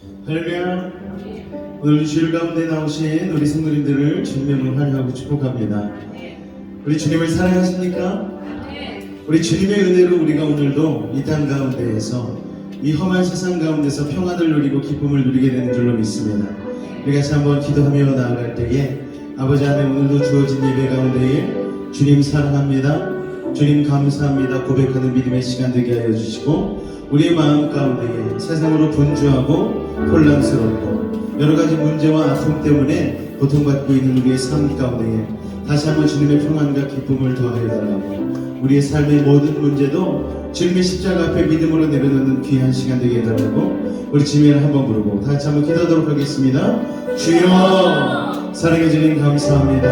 할렐루야. 오늘 주일 가운데 나오신 우리 성도님들을 주님의 환영하고 축복합니다. 우리 주님을 사랑하십니까? 우리 주님의 은혜로 우리가 오늘도 이 땅 가운데에서 이 험한 세상 가운데서 평안을 누리고 기쁨을 누리게 되는 줄로 믿습니다. 우리 같이 한번 기도하며 나아갈 때에 아버지 하나님, 오늘도 주어진 예배 가운데에 주님 사랑합니다, 주님 감사합니다 고백하는 믿음의 시간 되게 하여 주시고, 우리의 마음 가운데에 세상으로 분주하고 혼란스럽고 여러가지 문제와 아픔 때문에 고통받고 있는 우리의 삶 가운데에 다시 한번 주님의 평안과 기쁨을 더하여 달라고, 우리의 삶의 모든 문제도 주님의 십자가 앞에 믿음으로 내려놓는 귀한 시간 되게 해달라고 우리 주님을 한번 부르고 다시 한번 기도하도록 하겠습니다. 주여, 사랑해 주님 감사합니다.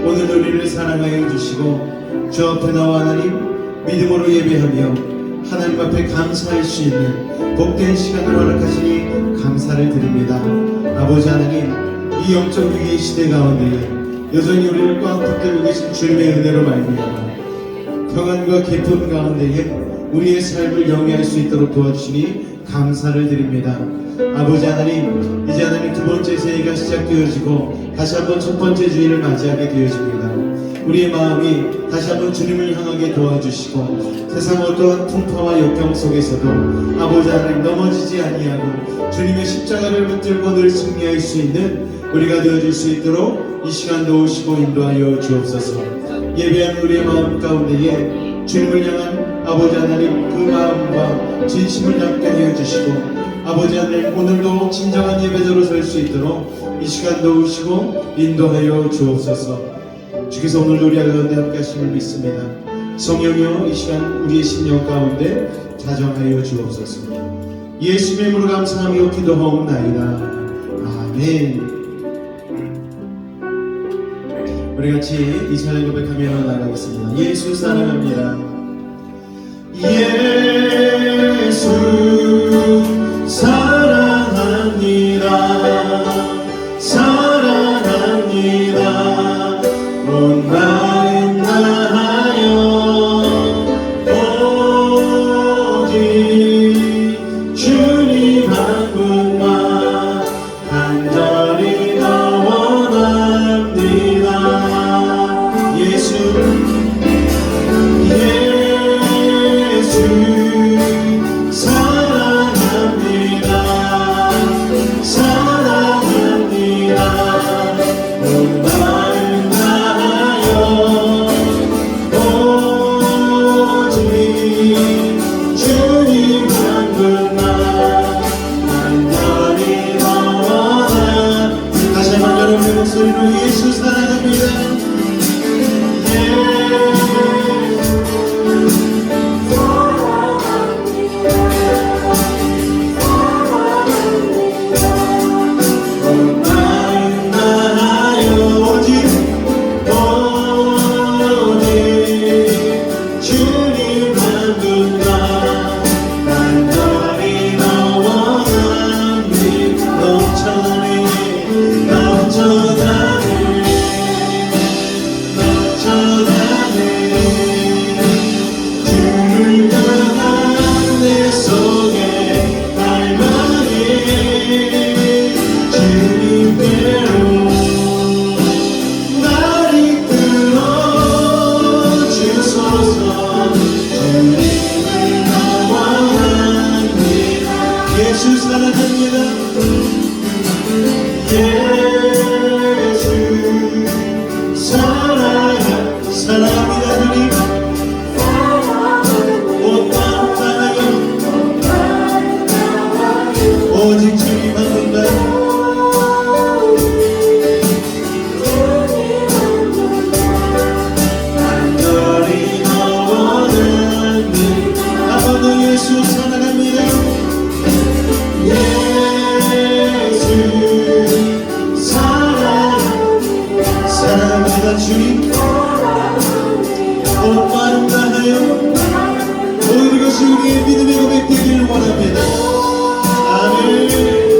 오늘 우리를 사랑하여 주시고 주 앞에 나와 하나님 믿음으로 예배하며 하나님 앞에 감사할 수 있는 복된 시간을 허락하시니 감사를 드립니다. 아버지 하나님, 이 영적 위기의 시대 가운데 여전히 우리를 꽉 붙들고 계신 주님의 은혜로 말미암아 평안과 기쁨 가운데에 우리의 삶을 영위할 수 있도록 도와주시니 감사를 드립니다. 아버지 하나님, 이제 하나님 두 번째 새해가 시작되어지고 다시 한번 첫 번째 주일을 맞이하게 되어집니다. 우리의 마음이 다시 한번 주님을 향하게 도와주시고 세상 어떠한 풍파와 역경 속에서도 아버지 하나님 넘어지지 아니하고 주님의 십자가를 붙들고 늘 승리할 수 있는 우리가 되어줄 수 있도록 이 시간 도우시고 인도하여 주옵소서. 예배한 우리의 마음 가운데에 주님을 향한 아버지 하나님 그 마음과 진심을 담게 하여 주시고, 아버지 하나님 오늘도 진정한 예배자로 설 수 있도록 이 시간 도우시고 인도하여 주옵소서. 주께서 오늘 우리 가운데 함께 하심을 믿습니다. 성령이여, 이 시간 우리의 심령 가운데 자정하여 주옵소서. 예수의 이름으로 감사하며 기도하옵나이다. 아멘. 우리 같이 이 찬양 고백하며 나가겠습니다. 예수 사랑합니다. 예수 사랑합니다. 사랑합니다. 온 마음 다하여 오직 주님 한 분만 간절히 더 원합니다. 예수 사랑합니다. 사랑합니다. 온 마음 다하여 오직 주님 한 분만 간절히 더 원합니다. 다시 한번 여러분의 목소리로 예수 사랑합니다. 예수 사랑합니다. 예수 사랑합니다. 주님 온 마음 다하여 오직 주님 한 분만 간절히 더 원합니다. 한 번 더 예수 사랑합니다. 예수 사랑합니다. 주님 온 마음 다하여 모든 것이 우리의 믿음의 고백 되기를 원합니다. 아멘.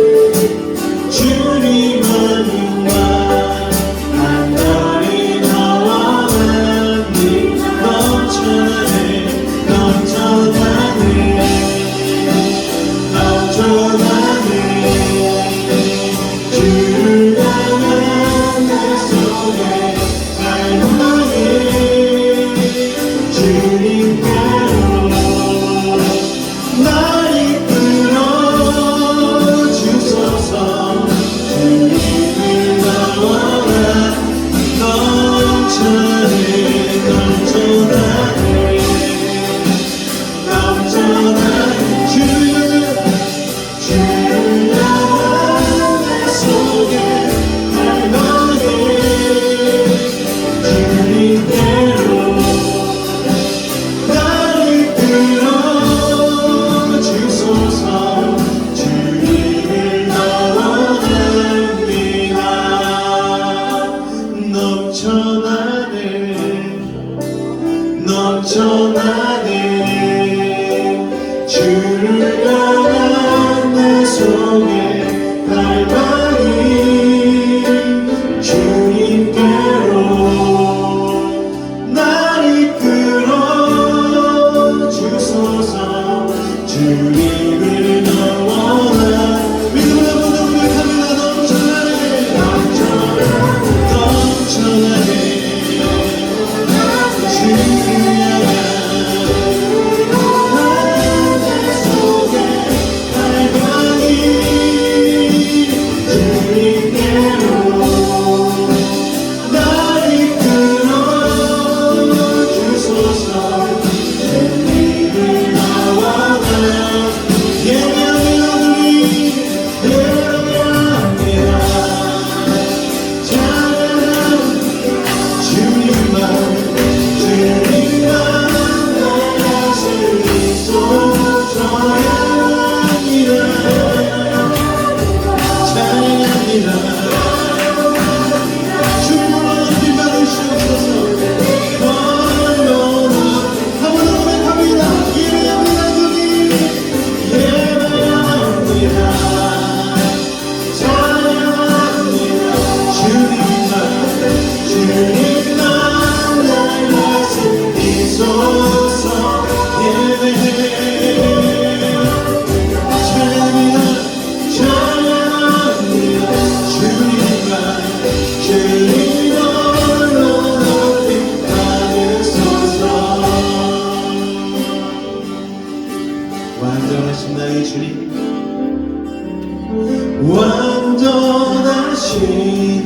완전하신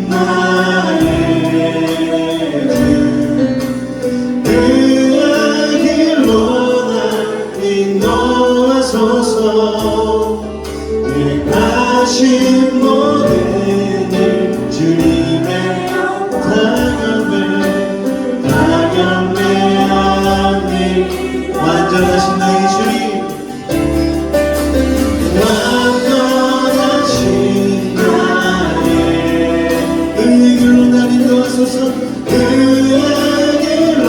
나의 그 길로 날 인도하소서. 행하신 모든 일 주님의 당연매하니 완전하신 나의 주님, 완전하신 나의 그의 길로 날 인도하소서. 그의 길로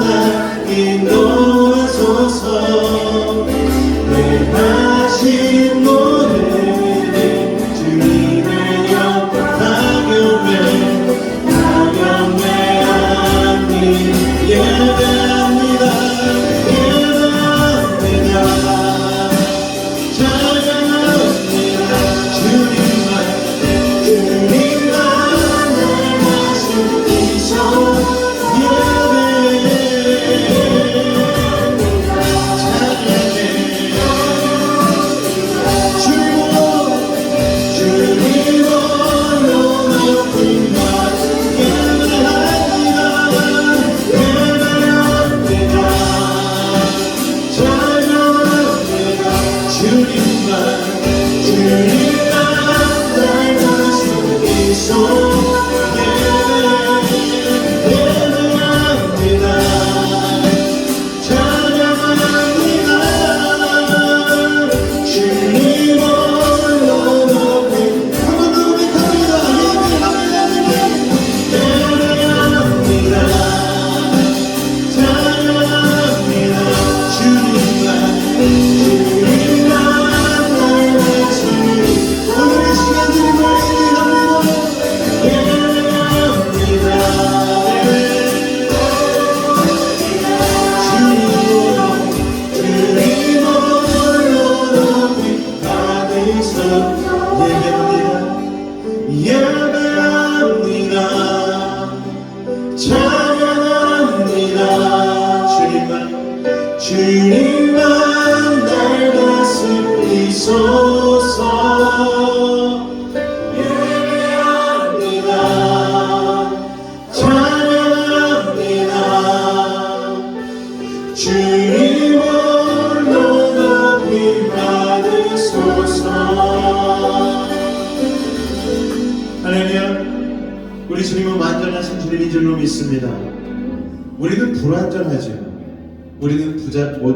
날 인도하소서. 행하신 모든 일 주님의 영광 당연매하니 예배합니다. 예배합니다. 찬양합니다. 주님만 날 말씀이셔. 주님만 날 다스리소서. 예배합니다. 찬양합니다. 주님 홀로 높임 받으소서. 할렐루야. 우리 주님은 완전하신 주님인 줄로 믿습니다. 우리는 불완전하죠. 우리는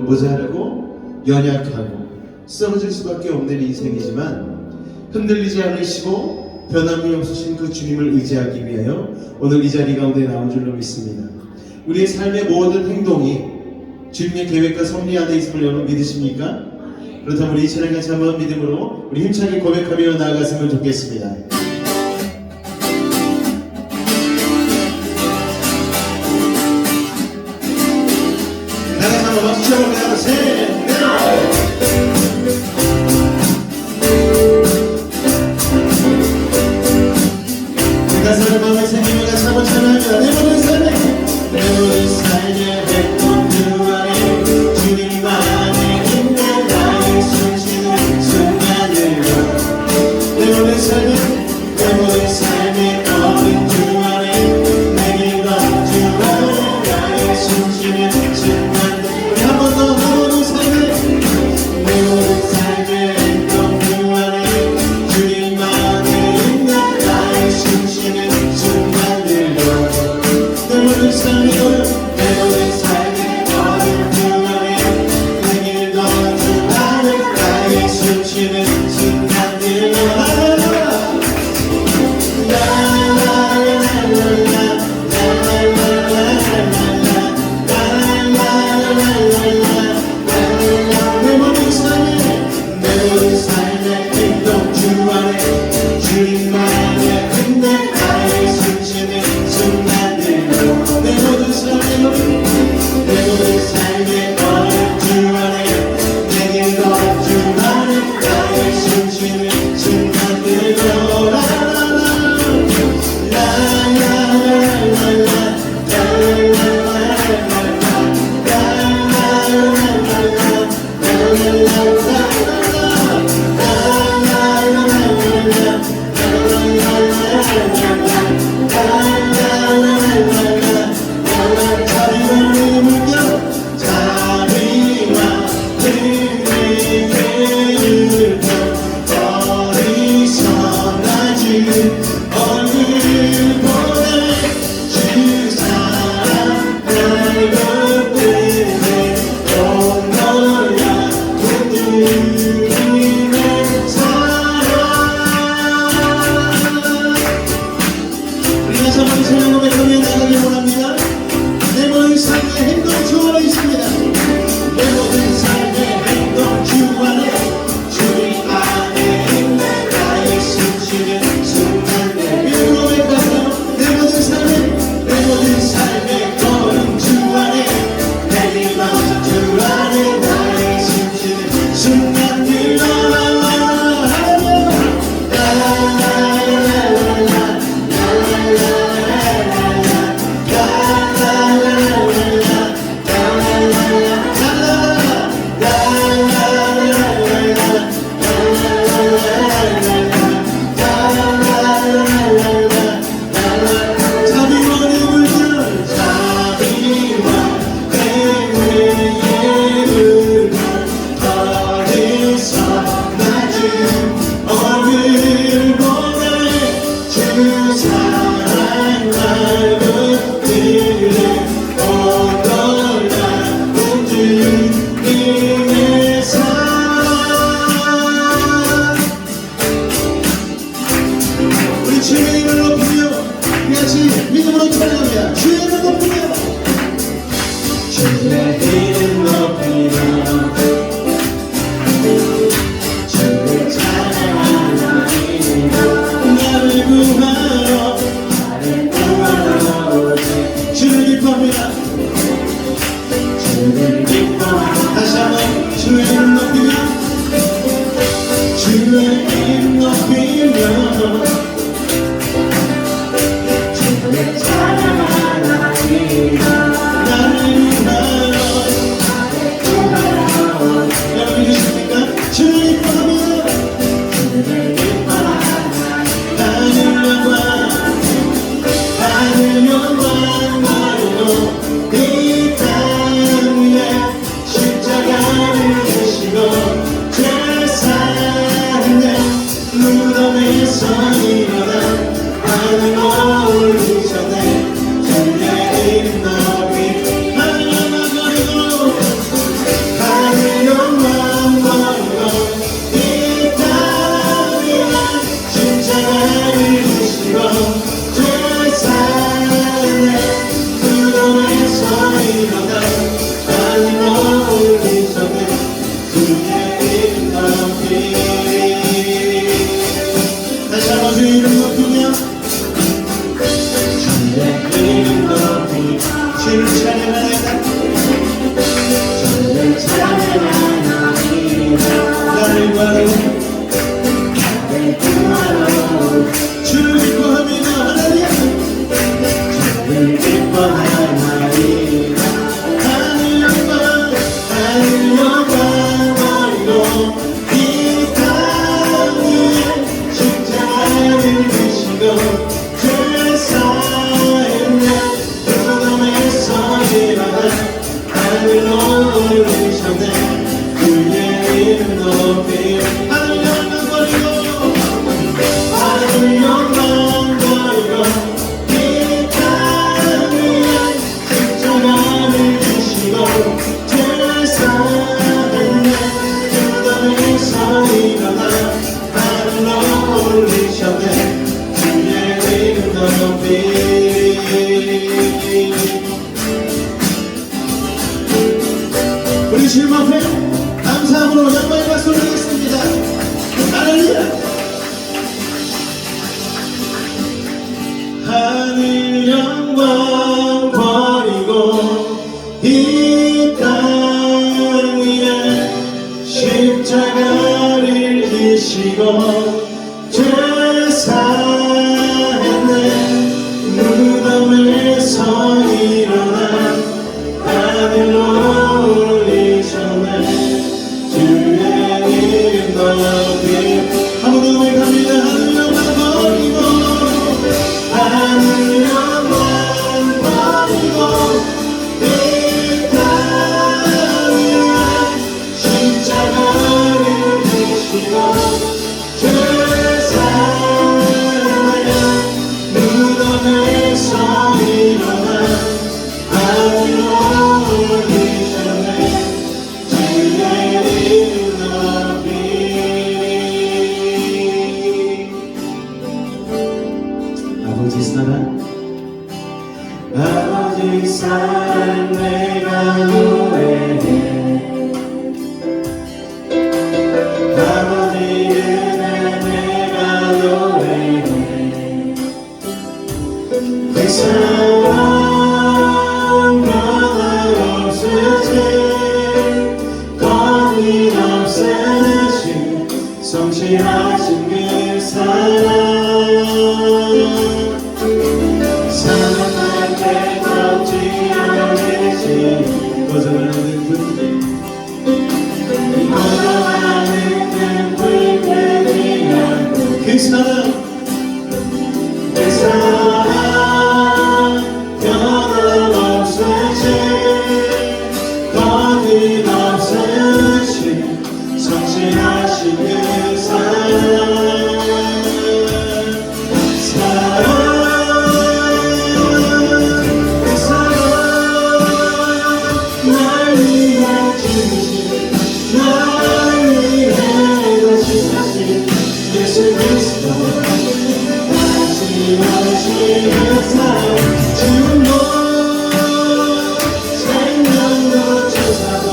모자르고 연약하고 쓰러질 수밖에 없는 인생이지만 흔들리지 않으시고 변함이 없으신 그 주님을 의지하기 위하여 오늘 이 자리 가운데 나온 줄로 믿습니다. 우리의 삶의 모든 행동이 주님의 계획과 섭리 안에 있음을 여러분 믿으십니까? 그렇다면 우리 이 찬양 같이 한번 믿음으로 우리 힘차게 고백하며 나아갔으면 좋겠습니다. 가사를 마음에 생기며 같이 한번 찬양합니다. 내 모든 삶의 백번 그 안에 주님만의 힘내 나의 숨쉬는 순간을 내 모든 삶의 주의 이름 높이며 주의 찬양하나이다. 나를 인하여 여러분 계십니까? 주를 이뻐하며 하늘 영광 말로 이 땅 위에 십자가를 지시고 죄사했네. 무덤에서 일어나 하늘 올리셨네. 주의 이름 높이 하늘 영광 버리고 하늘 영광 버리고 이 땅 위에 십자가를 지시고 죄사했네. 무덤에서 일어나 하늘 올리셨네. 주의 이름 높이 다시 한번 주의 이름 높이며 주의 이름 높이 주를 찬양하나이다. 주를 찬양하나이다. 나를 구하러 주를 기뻐하며 하나님 주를 기뻐하나이다. 하늘 영광 버리고 이 땅 위에 십자가를 지시고 죄사했네. 무덤에서 일어나 하늘로 올리셨네. 주의 이름 높이 하늘 영광 버리고 하늘 영광 버리고 이 땅 위에 십자가를 지시고 죄사했네. 무덤에서 일어나 하늘로 올리셨네. 주의 이름 높이 우리 주님 앞에 감사함으로 영광의 박수 올리겠습니다. 할렐루야. 하늘 영광 버리고 이 땅 위에 십자가를 지시고 죄사했네. 무덤에서 일어나 하늘로 올리셨네. 주의 이름 높이 한번 더 고백합니다. 하늘 영광 버리고 하늘 영광 버리고 이 땅 위에 십자가를 지시고 죄사했네. 무덤에서 일어나 하늘로 올리셨네. 주의 이름 높이 아버지 사랑 아버지 사랑 내가 노래해. 아버지 은혜 내가 노래해. 그 사랑 변함없으신 거짓 없으신 성실하신 그 사랑 사랑할 때 꺾지 않으신 거절하는 불빛이야. 그 사랑 그 사랑 변함없으신 거짓 없으신 성실하신 그 사랑 그 사랑 날 위해 주신 날 위해 다시하신 예수 그리스도 마지막이신 사랑 지금도 생명도 천사도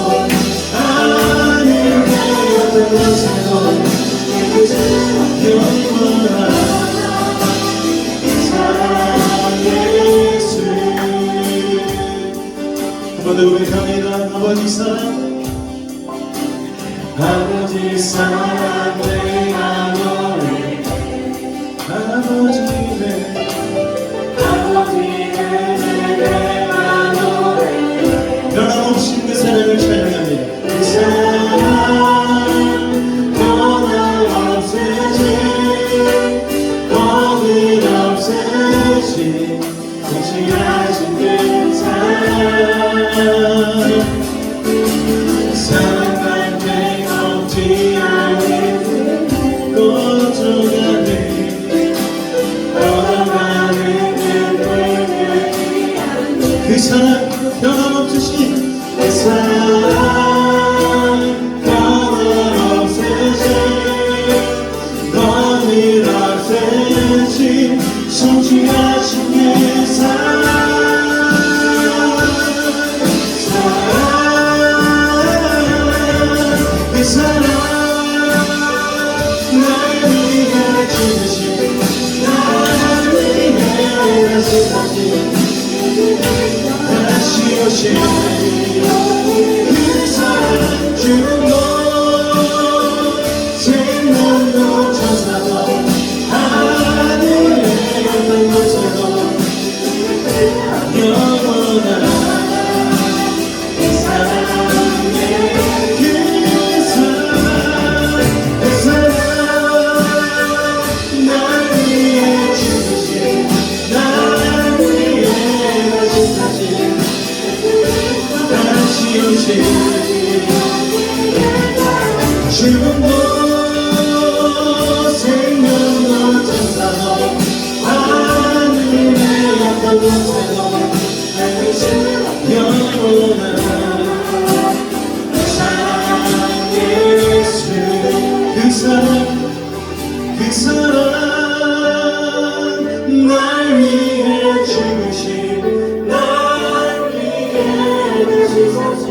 아닌 되었던 것에도 그 사랑 예수 한 번 더 고백합니다. 아버지 사랑 아버지 사랑 내가 법은 없으신 통치하신 그 사랑과 배고프지 않은 고통하는 그 사랑 변함없으신 그 사랑 변함없으신 너는 없으신 성취하신 그 그 사랑 날 위해 주신 날 위해 하신 다시 오신 그 사랑 주고 생명도 천사도 하늘의 곳에도 영원한 그 사랑의 그 사랑 날 위해 주신 날 위해 하신 다시 오신 죽음도 생명도 천사도 하늘의 어떤 곳에도 영원한 사랑 예수 그 사랑 날 위해 죽으신 날 위해 주사신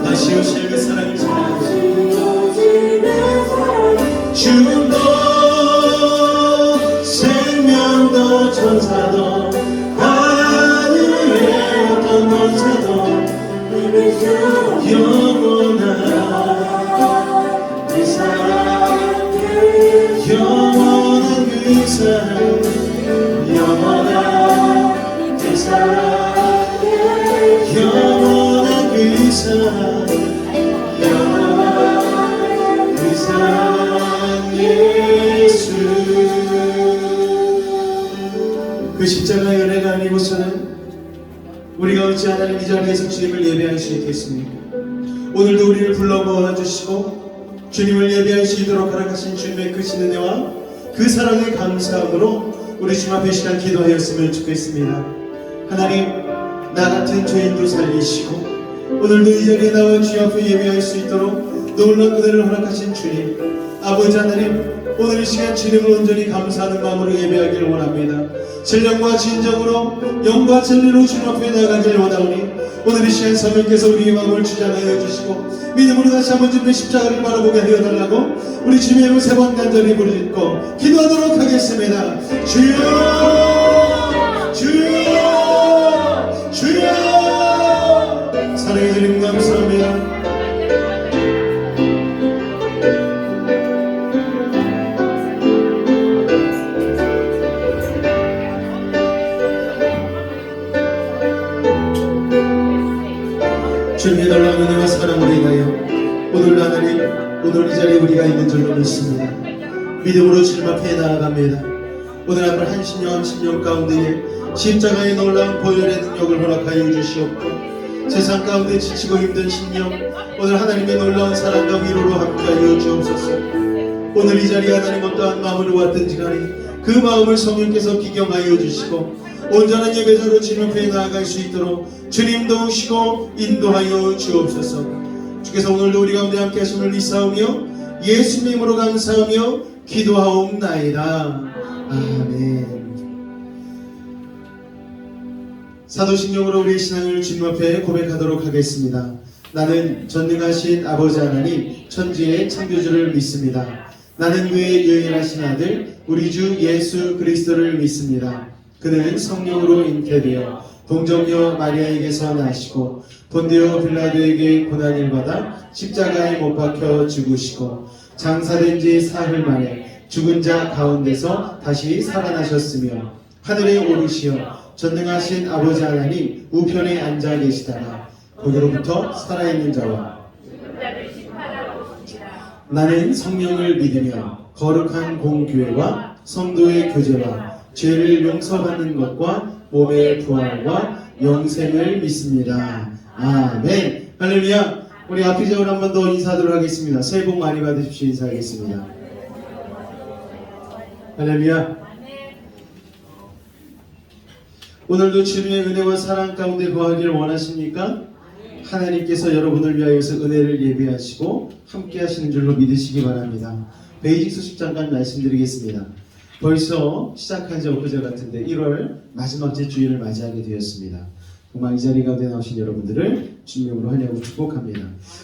다시 오실 그 사랑을 죽음도 생명도 천사도 하늘의 어떤 곳에도 영원한 그 사랑 영원한 그 사랑 영원한 그 사랑 영원한 그 사랑 영원한 그 사랑 예수 그 십자가의 은혜가 아니고서는 우리가 어찌 하나님 이 자리에서 주님을 예배할 수 있겠습니까? 오늘도 우리를 불러 모아주시고 주님을 예배할 수 있도록 허락하신 주님의 크신 은혜와 그 사랑에 감사함으로 우리 주님 앞에 시간 기도하였으면 좋겠습니다. 하나님 나 같은 죄인도 살리시고 오늘도 이 자리에 나와 주님 앞에 예배할 수 있도록 놀라운 은혜를 허락하신 주님 아버지 하나님 오늘 이 시간 주님을 온전히 감사하는 마음으로 예배하기를 원합니다. 신령과 진정으로 영과 진리로 주님 앞에 나가기를 원하오니 오늘 이 시간 성령께서 우리의 마음을 주장하여 주시고 믿음으로 다시 한번 주님의 십자가를 바라보게 하여달라고 우리 주님의 이름을 세 번 간절히 부르짖고 기도하도록 하겠습니다. 주여 주여 주여 사랑해 주님 감사합니다. 주님의 놀라운 은혜와 사랑으로 인하여 오늘 하나님 오늘 이 자리에 우리가 있는 줄로 믿습니다. 믿음으로 주님 앞에 나아갑니다. 오늘 앞을 한 심령 가운데에 십자가의 놀라운 보혈의 능력을 허락하여 주시옵고 세상 가운데 지치고 힘든 심령 오늘 하나님의 놀라운 사랑과 위로로 함께하여 주옵소서. 오늘 이 자리에 하나님 어떠한 마음으로 왔든지 간에 그 마음을 성령께서 기경하여 주시고 온전한 예배자로 주님 앞에 나아갈 수 있도록 주님 도우시고 인도하여 주옵소서. 주께서 오늘도 우리 가운데 함께 하심을 믿사오며 예수님 이름으로 감사하며 기도하옵나이다. 아멘. 사도신경으로 우리의 신앙을 주님 앞에 고백하도록 하겠습니다. 나는 전능하신 아버지 하나님 천지의 창조주를 믿습니다. 나는 그의 유일하신 아들 우리 주 예수 그리스도를 믿습니다. 그는 성령으로 잉태되어 동정녀 마리아에게서 나시고 본디오 빌라도에게 고난을 받아 십자가에 못 박혀 죽으시고 장사된 지 사흘 만에 죽은 자 가운데서 다시 살아나셨으며 하늘에 오르시어 전능하신 아버지 하나님 우편에 앉아 계시다가 거기로부터 살아있는 자와 나는 성령을 믿으며 거룩한 공교회와 성도의 교제와 죄를 용서받는 것과 몸의 부활과 영생을 믿습니다. 아멘. 할렐루야. 우리 앞이적으로 한 번 더 인사하도록 하겠습니다. 새해 복 많이 받으십시오. 인사하겠습니다. 할렐루야. 오늘도 주님의 은혜와 사랑 가운데 거하기를 원하십니까? 하나님께서 여러분을 위하여서 은혜를 예비하시고 함께 하시는 줄로 믿으시기 바랍니다. 베이직 소식 잠깐 말씀드리겠습니다. 벌써 시작한 지 엊그제 같은데 1월 마지막 주 주일을 맞이하게 되었습니다. 정말 이 자리 가운데 나오신 여러분들을 주님으로 환영하고 축복합니다.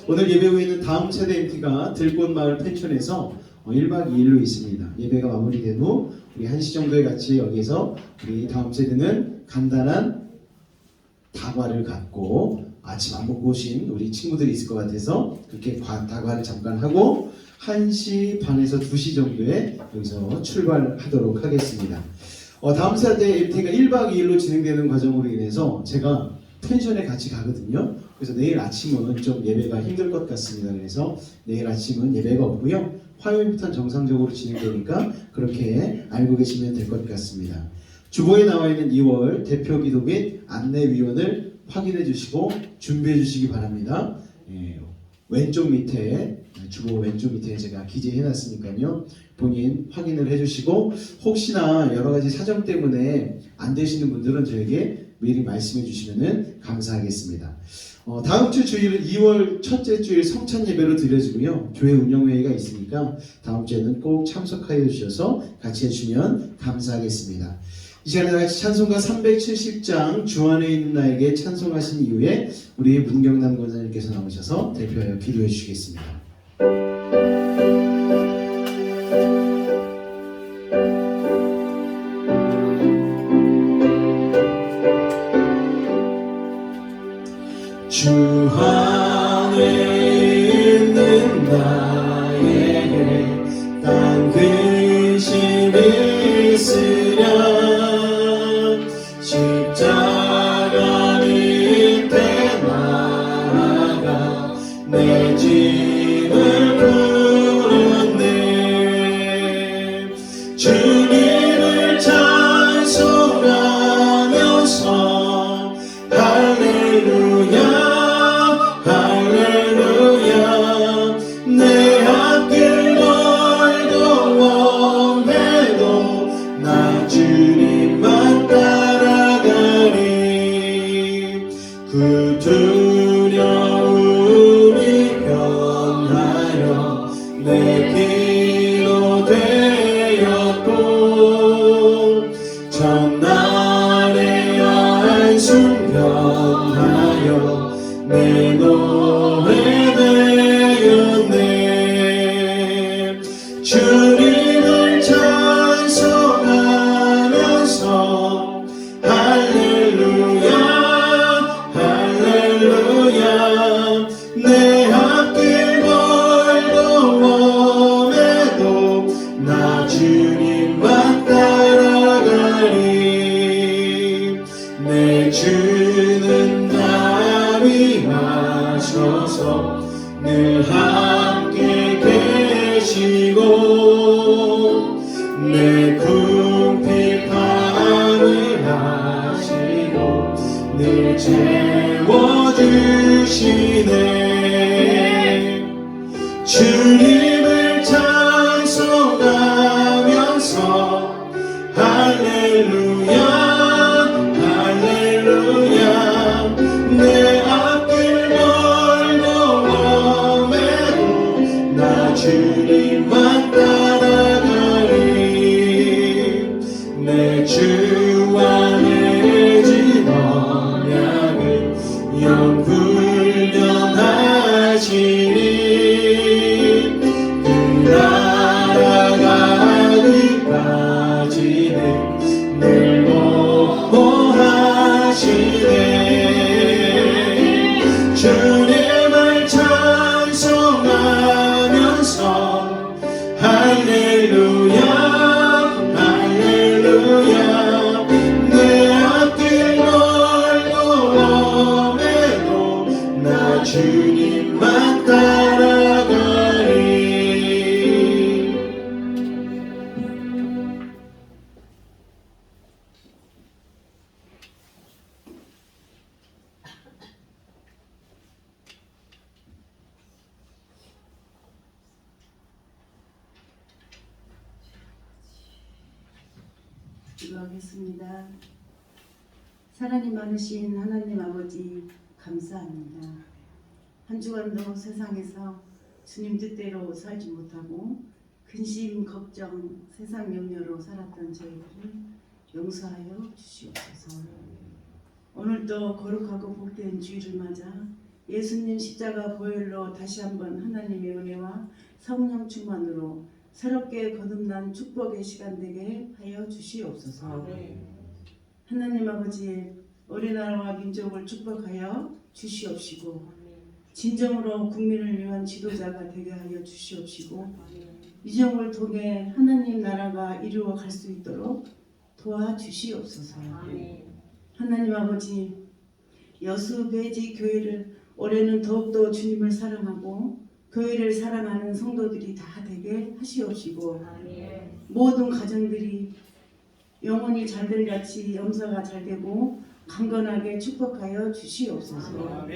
오늘 예배 후에는 다음 세대 MT가 들꽃마을 펜션에서 1박 2일로 있습니다. 예배가 마무리된 후 우리 1시 정도에 같이 여기서 우리 다음 세대는 간단한 다과를 갖고 아침 안 먹고 오신 우리 친구들이 있을 것 같아서 그렇게 다과를 잠깐 하고 1시 반에서 2시 정도에 여기서 출발하도록 하겠습니다. 다음 세대 MT가 1박 2일로 진행되는 과정으로 인해서 제가 펜션에 같이 가거든요. 그래서 내일 아침은 좀 예배가 힘들 것 같습니다. 그래서 내일 아침은 예배가 없고요. 화요일부터는 정상적으로 진행되니까 그렇게 알고 계시면 될 것 같습니다. 주보에 나와 있는 2월 대표 기도 및 안내위원을 확인해 주시고 준비해 주시기 바랍니다. 왼쪽 밑에 주보 왼쪽 밑에 제가 기재해 놨으니까요. 본인 확인을 해 주시고 혹시나 여러 가지 사정 때문에 안 되시는 분들은 저에게 미리 말씀해 주시면 감사하겠습니다. 다음 주 주일은 2월 첫째 주일 성찬 예배로 드려지고요. 교회 운영회의가 있으니까 다음 주에는 꼭 참석하여 주셔서 같이 해주시면 감사하겠습니다. 이 시간에 같이 찬송가 370장 주 안에 있는 나에게 찬송하신 이후에 우리 문경남 권사님께서 나오셔서 대표하여 기도해 주시겠습니다. 주 안에 있는 나에게 딴 근심이 있으랴 십자가 밑에 나아가 내 짐을 풀었네. 주님을 찬송하면서 할렐루야 할렐루야 내 앞길 멀고 험해도 나 주님만 따라가리. 그 두려움이 변하여 내 기도 되었고 전날의 한숨 변하여 내 노래 되었네. 주님을 찬송하면서 할렐루야 할렐루야 내 앞길 멀고 험해도 나 주님만 따라가리. 내 주는 나 위하셔서 늘 함께 계시고 내 궁핍함을 하시고 늘 채워주시네. 주님을 찬송하면서 할렐루야 할렐루야 내 앞길 멀고 험해도 나 주님만 따라가리. 기도하겠습니다. 사랑이 많으신 하나님 아버지 감사합니다. 한 주간도 세상에서 주님 뜻대로 살지 못하고 근심, 걱정, 세상 염려로 살았던 저희들을 용서하여 주시옵소서. 오늘도 거룩하고 복된 주일을 맞아 예수님 십자가 보혈로 다시 한번 하나님의 은혜와 성령 충만으로 새롭게 거듭난 축복의 시간 되게 하여 주시옵소서. 하나님 아버지, 우리나라와 민족을 축복하여 주시옵시고 진정으로 국민을 위한 지도자가 되게 하여 주시옵시고 민족을 통해 하나님 나라가 이루어 갈 수 있도록 도와주시옵소서. 하나님 아버지, 여수 배지 교회를 올해는 더욱더 주님을 사랑하고 교회를 사랑하는 성도들이 다 되게 하시옵시고 모든 가정들이 영혼이 잘될 같이 염사가 잘되고 강건하게 축복하여 주시옵소서.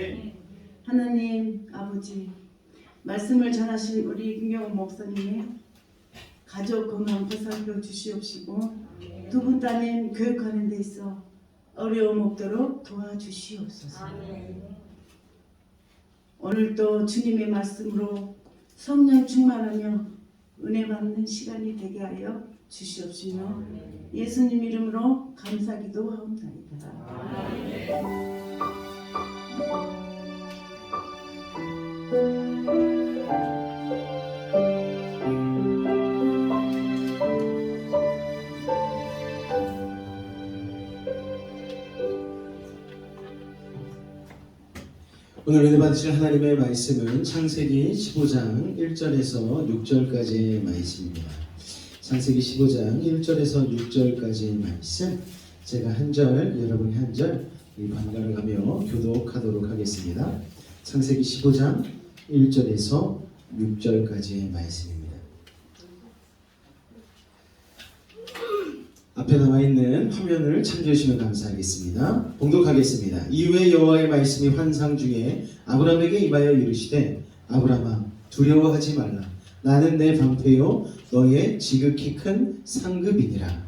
하나님 아버지, 말씀을 전하신 우리 김경호 목사님의 가족 건강 보살펴 주시옵시고 두 분 따님 교육하는 데 있어 어려움 없도록 도와주시옵소서. 오늘도 주님의 말씀으로 성령 충만하며 은혜 받는 시간이 되게 하여 주시옵시며 예수님 이름으로 감사기도 하옵나이다. 오늘 은혜 받으실 하나님의 말씀은 창세기 15장 1절에서 6절까지의 말씀입니다. 창세기 15장 1절에서 6절까지의 말씀, 제가 한 절, 여러분이 한 절 번갈아 가며 교독하도록 하겠습니다. 창세기 15장 1절에서 6절까지의 말씀입니다. 앞에 남아있는 화면을 참조해주시면 감사하겠습니다. 봉독하겠습니다. 이후에 여호와의 말씀이 환상 중에 아브라함에게 임하여 이르시되 아브라함아 두려워하지 말라. 나는 내 방패요 너의 지극히 큰 상급이니라.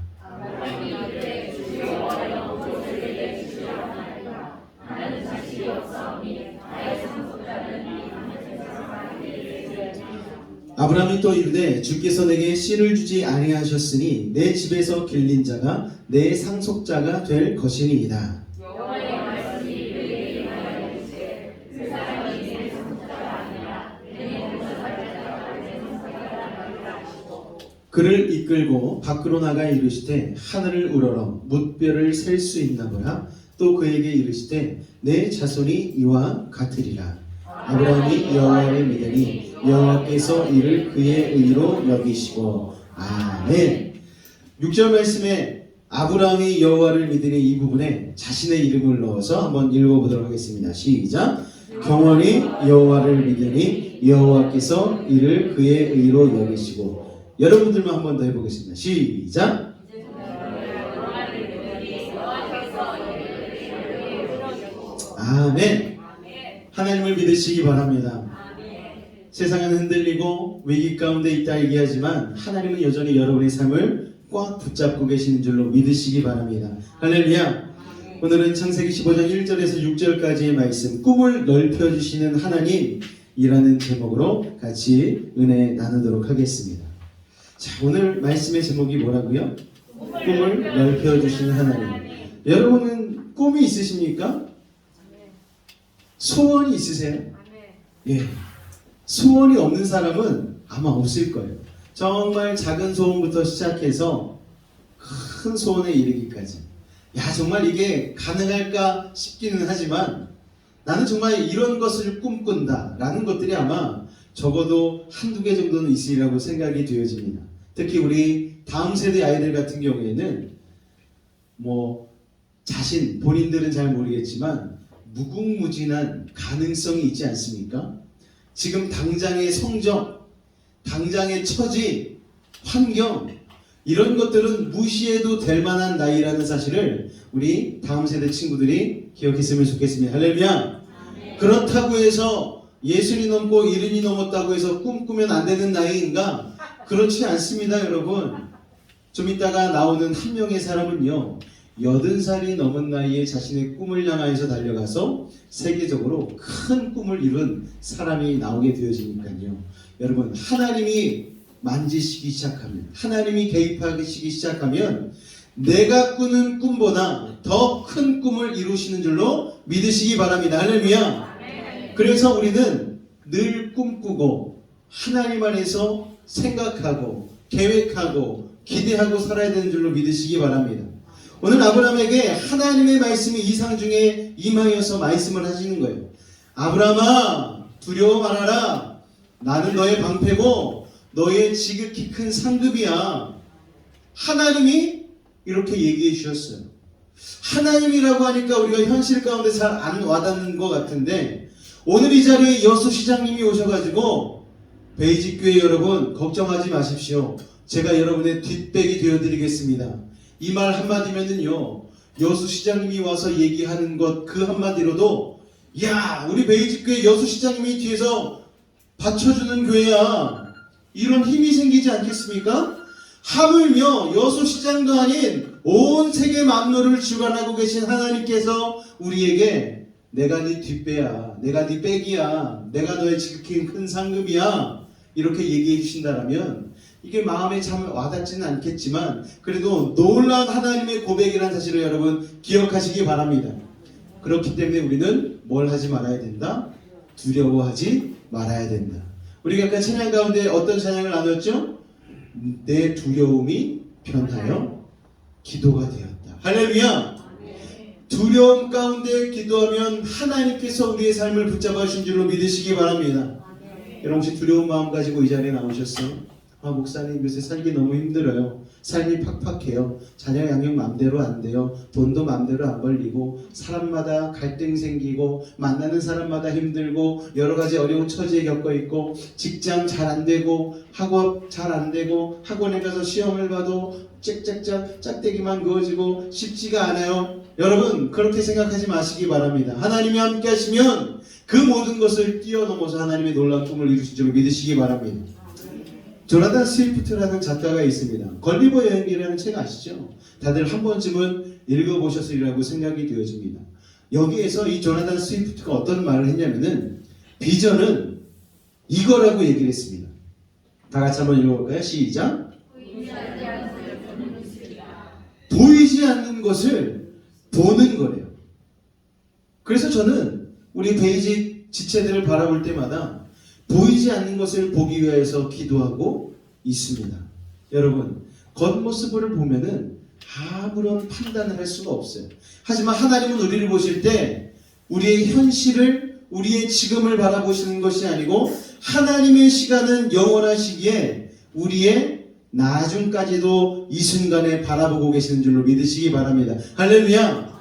아브라함이 또 이르되 주께서 내게 씨를 주지 아니하셨으니 내 집에서 길린 자가 내 상속자가 될 것이니이다. 여호와의 말씀이 그에게 임하여 이르시되 그 사람이 내 상속자가 아니라 내 몸에서 살 자가 내 상속자가 되리라 하시고 그를 이끌고 밖으로 나가 이르시되 하늘을 우러러 뭇별을 셀 수 있나 보라. 또 그에게 이르시되 내 자손이 이와 같으리라. 아브라함이 여호와를 믿으니 여호와께서 이를 그의 의로 여기시고. 아멘. 6절 말씀에 아브라함이 여호와를 믿으니 이 부분에 자신의 이름을 넣어서 한번 읽어보도록 하겠습니다. 시작. 경원이 여호와를 믿으니 여호와께서 이를 그의 의로 여기시고. 여러분들만 한번 더 해보겠습니다. 시작. 아멘. 하나님을 믿으시기 바랍니다. 세상은 흔들리고 위기 가운데 있다 얘기하지만 하나님은 여전히 여러분의 삶을 꽉 붙잡고 계시는 줄로 믿으시기 바랍니다. 할렐루야. 오늘은 창세기 15장 1절에서 6절까지의 말씀, 꿈을 넓혀주시는 하나님이라는 제목으로 같이 은혜 나누도록 하겠습니다. 자, 오늘 말씀의 제목이 뭐라고요? 꿈을 넓혀주시는 하나님. 여러분은 꿈이 있으십니까? 소원이 있으세요? 예. 소원이 없는 사람은 아마 없을 거예요. 정말 작은 소원부터 시작해서 큰 소원에 이르기까지. 야, 정말 이게 가능할까 싶기는 하지만 나는 정말 이런 것을 꿈꾼다 라는 것들이 아마 적어도 한두 개 정도는 있으리라고 생각이 되어집니다. 특히 우리 다음 세대 아이들 같은 경우에는 본인들은 잘 모르겠지만 무궁무진한 가능성이 있지 않습니까? 지금 당장의 성적, 당장의 처지, 환경, 이런 것들은 무시해도 될 만한 나이라는 사실을 우리 다음 세대 친구들이 기억했으면 좋겠습니다. 할렐루야. 그렇다고 해서 60이 넘고 70이 넘었다고 해서 꿈꾸면 안 되는 나이인가? 그렇지 않습니다, 여러분. 좀 이따가 나오는 한 명의 사람은요, 80살이 넘은 나이에 자신의 꿈을 향하여서 달려가서 세계적으로 큰 꿈을 이룬 사람이 나오게 되어지니까요. 여러분, 하나님이 만지시기 시작하면, 하나님이 개입하시기 시작하면 내가 꾸는 꿈보다 더 큰 꿈을 이루시는 줄로 믿으시기 바랍니다. 할렐루야. 그래서 우리는 늘 꿈꾸고 하나님 안에서 생각하고 계획하고 기대하고 살아야 되는 줄로 믿으시기 바랍니다. 오늘 아브라함에게 하나님의 말씀이 이상 중에 임하여서 말씀을 하시는 거예요. 아브라함아, 두려워 말아라. 나는 너의 방패고 너의 지극히 큰 상급이야. 하나님이 이렇게 얘기해 주셨어요. 하나님이라고 하니까 우리가 현실 가운데 잘 안 와닿는 것 같은데, 오늘 이 자리에 여수 시장님이 오셔가지고 베이직교회 여러분 걱정하지 마십시오. 제가 여러분의 뒷백이 되어드리겠습니다. 이 말 한마디면은요, 여수 시장님이 와서 얘기하는 것 그 한마디로도, 야, 우리 베이직교회 여수 시장님이 뒤에서 받쳐주는 교회야, 이런 힘이 생기지 않겠습니까? 하물며 여수 시장도 아닌 온 세계 만물을 주관하고 계신 하나님께서 우리에게 내가 네 뒷배야, 내가 네 백이야, 내가 너의 지극히 큰 상급이야, 이렇게 얘기해 주신다라면 이게 마음에 참 와닿지는 않겠지만 그래도 놀라운 하나님의 고백이라는 사실을 여러분 기억하시기 바랍니다. 그렇기 때문에 우리는 뭘 하지 말아야 된다? 두려워하지 말아야 된다. 우리가 아까 찬양 가운데 어떤 찬양을 나눴죠? 내 두려움이 변하여 기도가 되었다. 할렐루야. 두려움 가운데 기도하면 하나님께서 우리의 삶을 붙잡아 주신 줄로 믿으시기 바랍니다. 여러분, 혹시 두려운 마음 가지고 이 자리에 나오셨어요? 아, 목사님 요새 살기 너무 힘들어요. 삶이 팍팍해요. 자녀 양육 맘대로 안 돼요. 돈도 맘대로 안 벌리고 사람마다 갈등 생기고 만나는 사람마다 힘들고 여러 가지 어려운 처지에 겪어 있고 직장 잘 안 되고 학업 잘 안 되고 학원에 가서 시험을 봐도 짝짝짝 짝대기만 그어지고 쉽지가 않아요. 여러분, 그렇게 생각하지 마시기 바랍니다. 하나님이 함께 하시면 그 모든 것을 뛰어넘어서 하나님의 놀라운 꿈을 이루실 줄 믿으시기 바랍니다. 조나단 스위프트라는 작가가 있습니다. 걸리버 여행기라는 책 아시죠? 다들 한 번쯤은 읽어보셨으리라고 생각이 되어집니다. 여기에서 이 조나단 스위프트가 어떤 말을 했냐면은 비전은 이거라고 얘기를 했습니다. 다 같이 한번 읽어볼까요? 시작. 보이지 않는 것을 보는 거래요. 그래서 저는 우리 베이직 지체들을 바라볼 때마다 보이지 않는 것을 보기 위해서 기도하고 있습니다. 여러분, 겉모습을 보면은 아무런 판단을 할 수가 없어요. 하지만 하나님은 우리를 보실 때 우리의 현실을, 우리의 지금을 바라보시는 것이 아니고 하나님의 시간은 영원하시기에 우리의 나중까지도 이 순간에 바라보고 계시는 줄로 믿으시기 바랍니다. 할렐루야.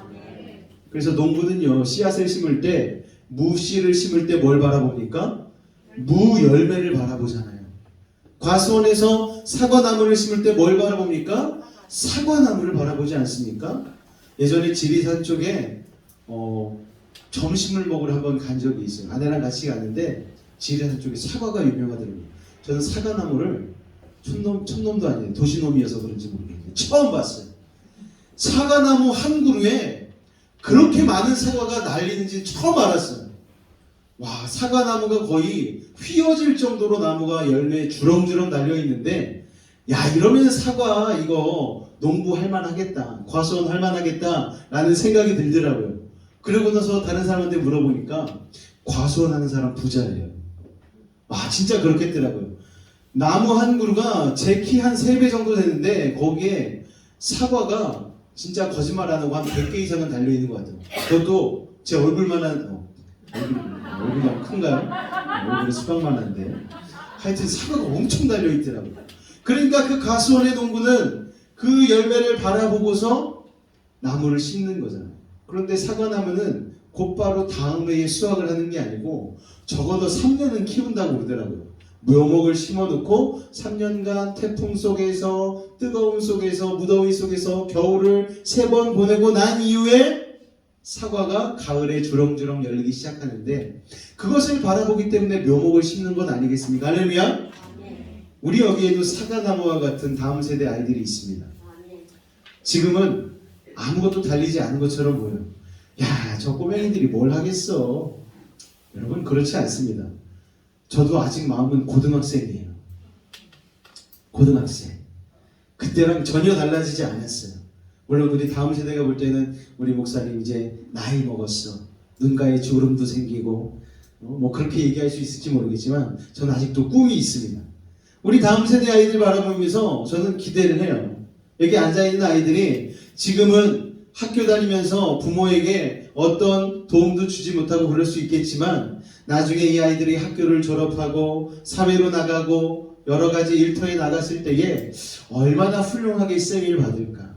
그래서 농부는요, 씨앗을 심을 때, 무씨를 심을 때 뭘 바라봅니까? 무 열매를 바라보잖아요. 과수원에서 사과나무를 심을 때 뭘 바라봅니까? 사과나무를 바라보지 않습니까? 예전에 지리산 쪽에 점심을 먹으러 한번 간 적이 있어요. 아내랑 같이 갔는데 지리산 쪽에 사과가 유명하더라고요. 저는 사과나무를 촌놈도 아니에요. 도시놈이어서 그런지 모르겠는데 처음 봤어요. 사과나무 한 그루에 그렇게 많은 사과가 날리는지 처음 알았어요. 와, 사과나무가 거의 휘어질 정도로 나무가 열매 주렁주렁 달려있는데, 야, 이러면 사과 이거 농부 할만하겠다, 과수원 할만하겠다 라는 생각이 들더라고요. 그러고 나서 다른 사람한테 물어보니까 과수원 하는 사람 부자예요. 와, 진짜 그렇겠더라고요. 나무 한 그루가 제 키 한 3배 정도 되는데 거기에 사과가 진짜 거짓말 안 하고 한 100개 이상은 달려있는 것 같아요. 그것도 제 얼굴만한 얼굴이 너무 큰가요? 얼굴이 수박만한데 하여튼 사과가 엄청 달려있더라고요. 그러니까 그 가수원의 농부는 그 열매를 바라보고서 나무를 심는 거잖아요. 그런데 사과나무는 곧바로 다음 해에 수확을 하는 게 아니고 적어도 3년은 키운다고 그러더라고요. 묘목을 심어놓고 3년간 태풍 속에서 뜨거움 속에서 무더위 속에서 겨울을 3번 보내고 난 이후에 사과가 가을에 주렁주렁 열리기 시작하는데 그것을 바라보기 때문에 묘목을 심는 것 아니겠습니까? 할렐루야? 우리 여기에도 사과나무와 같은 다음 세대 아이들이 있습니다. 지금은 아무것도 달리지 않은 것처럼 보여요. 야, 저 꼬맹이들이 뭘 하겠어. 여러분, 그렇지 않습니다. 저도 아직 마음은 고등학생이에요. 고등학생. 그때랑 전혀 달라지지 않았어요. 물론 우리 다음 세대가 볼 때는 우리 목사님 이제 나이 먹었어. 눈가에 주름도 생기고 뭐 그렇게 얘기할 수 있을지 모르겠지만 저는 아직도 꿈이 있습니다. 우리 다음 세대 아이들 바라보면서 저는 기대를 해요. 여기 앉아있는 아이들이 지금은 학교 다니면서 부모에게 어떤 도움도 주지 못하고 그럴 수 있겠지만 나중에 이 아이들이 학교를 졸업하고 사회로 나가고 여러 가지 일터에 나갔을 때에 얼마나 훌륭하게 쓰임을 받을까.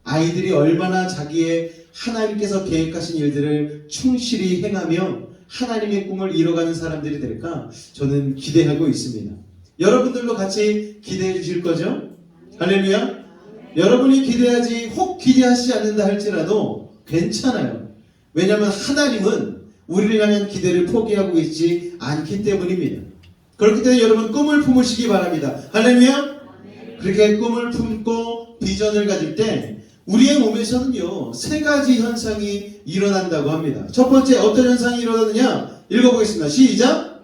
아이들이 얼마나 자기의 하나님께서 계획하신 일들을 충실히 행하며 하나님의 꿈을 이뤄가는 사람들이 될까 저는 기대하고 있습니다. 여러분들도 같이 기대해 주실 거죠? 할렐루야. 여러분이 기대하지 혹 기대하시지 않는다 할지라도 괜찮아요. 왜냐하면 하나님은 우리를 향한 기대를 포기하고 있지 않기 때문입니다. 그렇기 때문에 여러분 꿈을 품으시기 바랍니다. 할렐루야. 그렇게 꿈을 품고 비전을 가질 때 우리의 몸에서는요 3가지 현상이 일어난다고 합니다. 첫 번째 어떤 현상이 일어나느냐 읽어보겠습니다. 시작.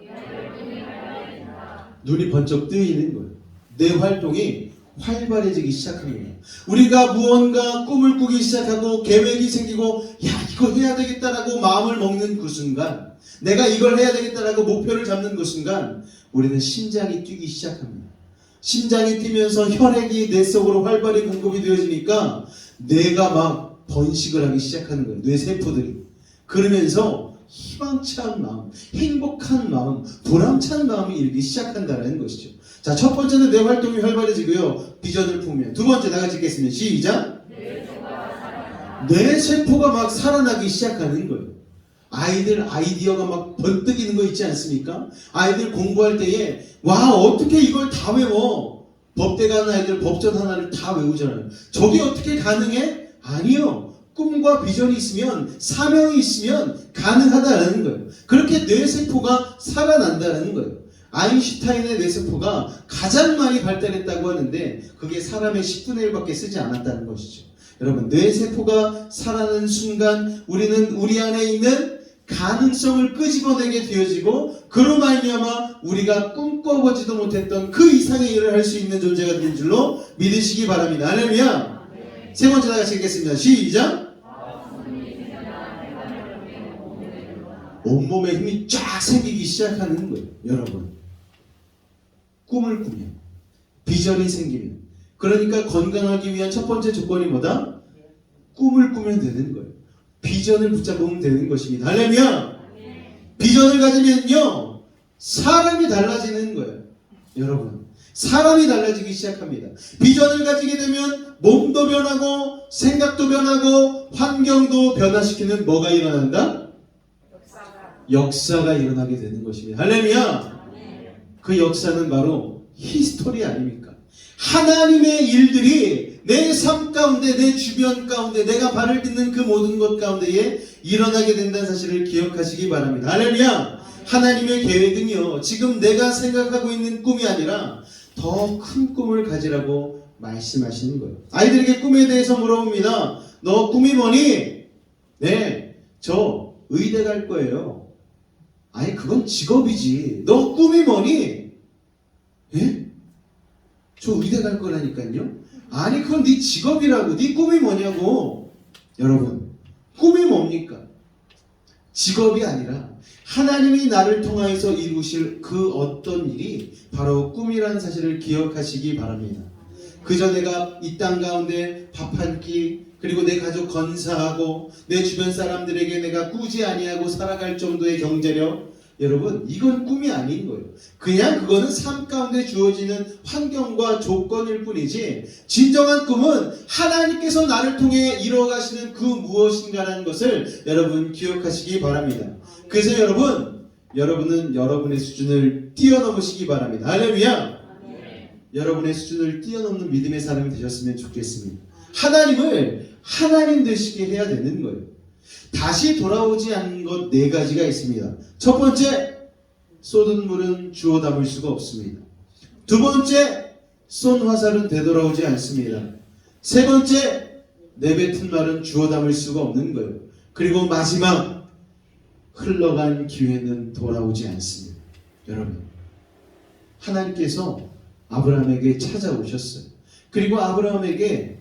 눈이 번쩍 뜨이는 거예요. 내 활동이 활발해지기 시작합니다. 우리가 무언가 꿈을 꾸기 시작하고 계획이 생기고 야 이거 해야 되겠다라고 마음을 먹는 그 순간 내가 이걸 해야 되겠다라고 목표를 잡는 그 순간 우리는 심장이 뛰기 시작합니다. 심장이 뛰면서 혈액이 뇌 속으로 활발히 공급이 되어지니까 뇌가 막 번식을 하기 시작하는 거예요. 뇌세포들이. 그러면서 희망찬 마음, 행복한 마음, 보람찬 마음이 일기 시작한다는 것이죠. 자, 첫 번째는 뇌 활동이 활발해지고요. 비전을 품으면. 두 번째 나같이 읽겠습니다. 시작. 뇌세포가 막 살아나기 시작하는 거예요. 아이들 아이디어가 막 번뜩이는 거 있지 않습니까? 아이들 공부할 때에 와 어떻게 이걸 다 외워? 법대 가는 아이들 법전 하나를 다 외우잖아요. 저게 어떻게 가능해? 아니요. 꿈과 비전이 있으면 사명이 있으면 가능하다는 거예요. 그렇게 뇌세포가 살아난다는 거예요. 아인슈타인의 뇌세포가 가장 많이 발달했다고 하는데 그게 사람의 10분의 1밖에 쓰지 않았다는 것이죠. 여러분 뇌세포가 살아나는 순간 우리는 우리 안에 있는 가능성을 끄집어내게 되어지고 그로 말미암아 우리가 꿈꿔보지도 못했던 그 이상의 일을 할 수 있는 존재가 된 줄로 믿으시기 바랍니다. 할렐루야. 세 번째 다 같이 읽겠습니다. 시작. 온몸에 힘이 쫙 생기기 시작하는 거예요. 여러분 꿈을 꾸면 비전이 생기면 그러니까 건강하기 위한 첫 번째 조건이 뭐다? 꿈을 꾸면 되는 거예요. 비전을 붙잡으면 되는 것입니다. 할렐루야. 비전을 가지면요 사람이 달라지는 거예요. 여러분 사람이 달라지기 시작합니다. 비전을 가지게 되면 몸도 변하고 생각도 변하고 환경도 변화시키는 뭐가 일어난다? 역사가 일어나게 되는 것입니다. 할렐루야. 그 역사는 바로 히스토리 아닙니까? 하나님의 일들이 내 삶 가운데 내 주변 가운데 내가 발을 딛는 그 모든 것 가운데에 일어나게 된다는 사실을 기억하시기 바랍니다. 할렐루야. 하나님의 계획은요 지금 내가 생각하고 있는 꿈이 아니라 더 큰 꿈을 가지라고 말씀하시는 거예요. 아이들에게 꿈에 대해서 물어봅니다. 너 꿈이 뭐니? 네, 저 의대 갈 거예요. 아니 그건 직업이지. 너 꿈이 뭐니? 예? 저 의대 갈 거라니까요. 아니 그건 네 직업이라고. 네 꿈이 뭐냐고. 여러분 꿈이 뭡니까? 직업이 아니라 하나님이 나를 통하여서 이루실 그 어떤 일이 바로 꿈이라는 사실을 기억하시기 바랍니다. 그저 내가 이 땅 가운데 밥 한 끼 그리고 내 가족 건사하고 내 주변 사람들에게 내가 꾸지 아니하고 살아갈 정도의 경제력 여러분 이건 꿈이 아닌 거예요. 그냥 그거는 삶 가운데 주어지는 환경과 조건일 뿐이지 진정한 꿈은 하나님께서 나를 통해 이루어가시는 그 무엇인가라는 것을 여러분 기억하시기 바랍니다. 그래서 여러분은 여러분의 수준을 뛰어넘으시기 바랍니다. 할렐루야. 여러분의 수준을 뛰어넘는 믿음의 사람이 되셨으면 좋겠습니다. 하나님을 하나님 되시게 해야 되는 거예요. 다시 돌아오지 않는 것 4가지가 있습니다. 첫 번째, 쏟은 물은 주워 담을 수가 없습니다. 두 번째, 쏜 화살은 되돌아오지 않습니다. 세 번째, 내뱉은 말은 주워 담을 수가 없는 거예요. 그리고 마지막, 흘러간 기회는 돌아오지 않습니다. 여러분, 하나님께서 아브라함에게 찾아오셨어요. 그리고 아브라함에게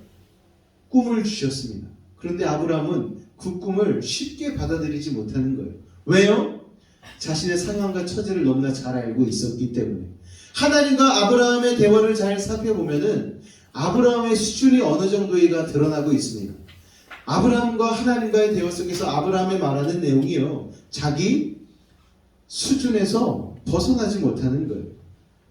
꿈을 주셨습니다. 그런데 아브라함은 그 꿈을 쉽게 받아들이지 못하는 거예요. 왜요? 자신의 상황과 처지를 너무나 잘 알고 있었기 때문에. 하나님과 아브라함의 대화를 잘 살펴보면은 아브라함의 수준이 어느 정도인가 드러나고 있습니다. 아브라함과 하나님과의 대화 속에서 아브라함이 말하는 내용이요, 자기 수준에서 벗어나지 못하는 거예요.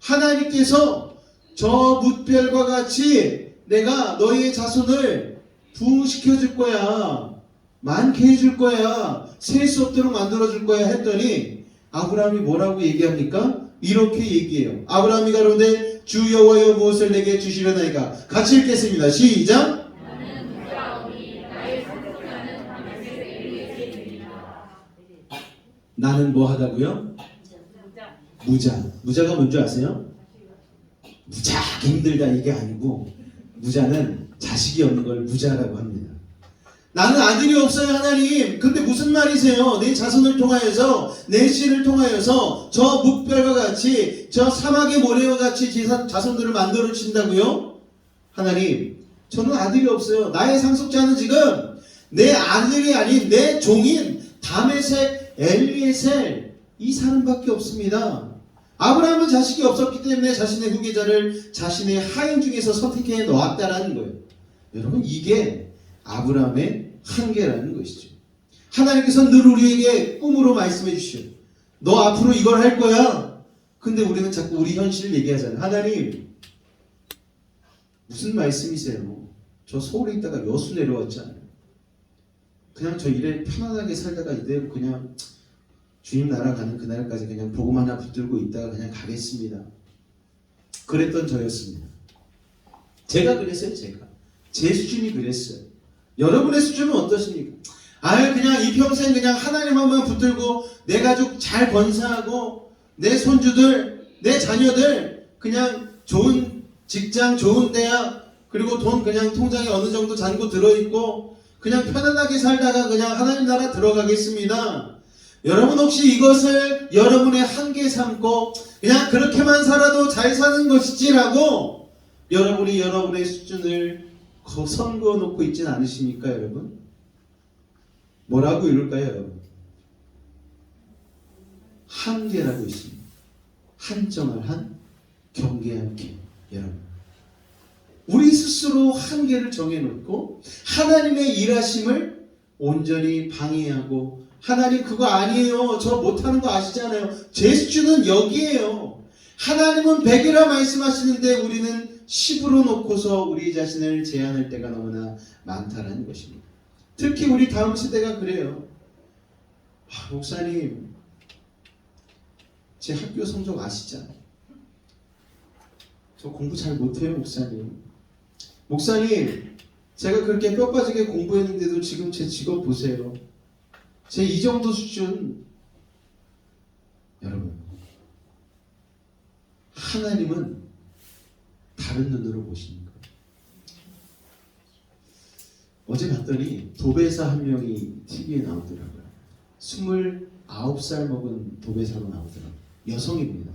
하나님께서 저 뭇별과 같이 내가 너희의 자손을 부흥시켜 줄 거야, 많게 해줄 거야, 셀 수 없도록 만들어 줄 거야 했더니 아브라함이 뭐라고 얘기합니까? 이렇게 얘기해요. 아브라함이 가로되 주 여호와여 무엇을 내게 주시려나이까? 같이 읽겠습니다. 시작. 나는 무자오니 나의 상속자는 다메섹 엘리에셀이니라. 나는 뭐 하다고요? 무자가 뭔지 아세요? 무지하게 힘들다 이게 아니고, 무자는 자식이 없는 걸 무자라고 합니다. 나는 아들이 없어요 하나님. 근데 무슨 말이세요? 내 자손을 통하여서, 내 씨를 통하여서 저 뭇별과 같이, 저 사막의 모래와 같이 자손들을 만들어 주신다고요? 하나님, 저는 아들이 없어요. 나의 상속자는 지금 내 아들이 아닌 내 종인 다메섹 엘리에셀, 이 사람밖에 없습니다. 아브라함은 자식이 없었기 때문에 자신의 후계자를 자신의 하인 중에서 선택해 놓았다라는 거예요. 여러분, 이게 아브라함의 한계라는 것이죠. 하나님께서 늘 우리에게 꿈으로 말씀해 주시오. 너 앞으로 이걸 할 거야. 근데 우리는 자꾸 우리 현실을 얘기하잖아요. 하나님, 무슨 말씀이세요? 저 서울에 있다가 여수 내려왔잖아요. 그냥 저 일에 편안하게 살다가 이대로 그냥 주님 나라 가는 그날까지 그냥 복음 하나 붙들고 있다가 그냥 가겠습니다. 그랬던 저였습니다. 제가 그랬어요. 제 수준이 그랬어요. 여러분의 수준은 어떠십니까? 그냥 이 평생 그냥 하나님 한번 붙들고 내 가족 잘 건사하고 내 손주들, 내 자녀들 그냥 좋은 직장, 좋은 대학, 그리고 돈 그냥 통장에 어느 정도 잔고 들어있고 그냥 편안하게 살다가 그냥 하나님 나라 들어가겠습니다. 여러분, 혹시 이것을 여러분의 한계 삼고 그냥 그렇게만 살아도 잘 사는 것이지라고 여러분이 여러분의 수준을 선그어 놓고 있진 않으십니까, 여러분? 뭐라고 이럴까요, 여러분? 한계라고 있습니다. 한정을 한, 경계한 계. 여러분, 우리 스스로 한계를 정해놓고 하나님의 일하심을 온전히 방해하고, 하나님 그거 아니에요, 저 못하는 거 아시잖아요, 제 수준은 여기에요, 하나님은 100이라 말씀하시는데 우리는 10으로 놓고서 우리 자신을 제한할 때가 너무나 많다라는 것입니다. 특히 우리 다음 세대가 그래요. 목사님, 제 학교 성적 아시잖아요. 저 공부 잘 못해요, 목사님. 목사님, 제가 그렇게 뼈 빠지게 공부했는데도 지금 제 직업 보세요. 제 이 정도 수준. 여러분, 하나님은 다른 눈으로 보시는 거예요. 어제 봤더니 도배사 한 명이 TV에 나오더라고요. 29살 먹은 도배사로 나오더라고요. 여성입니다.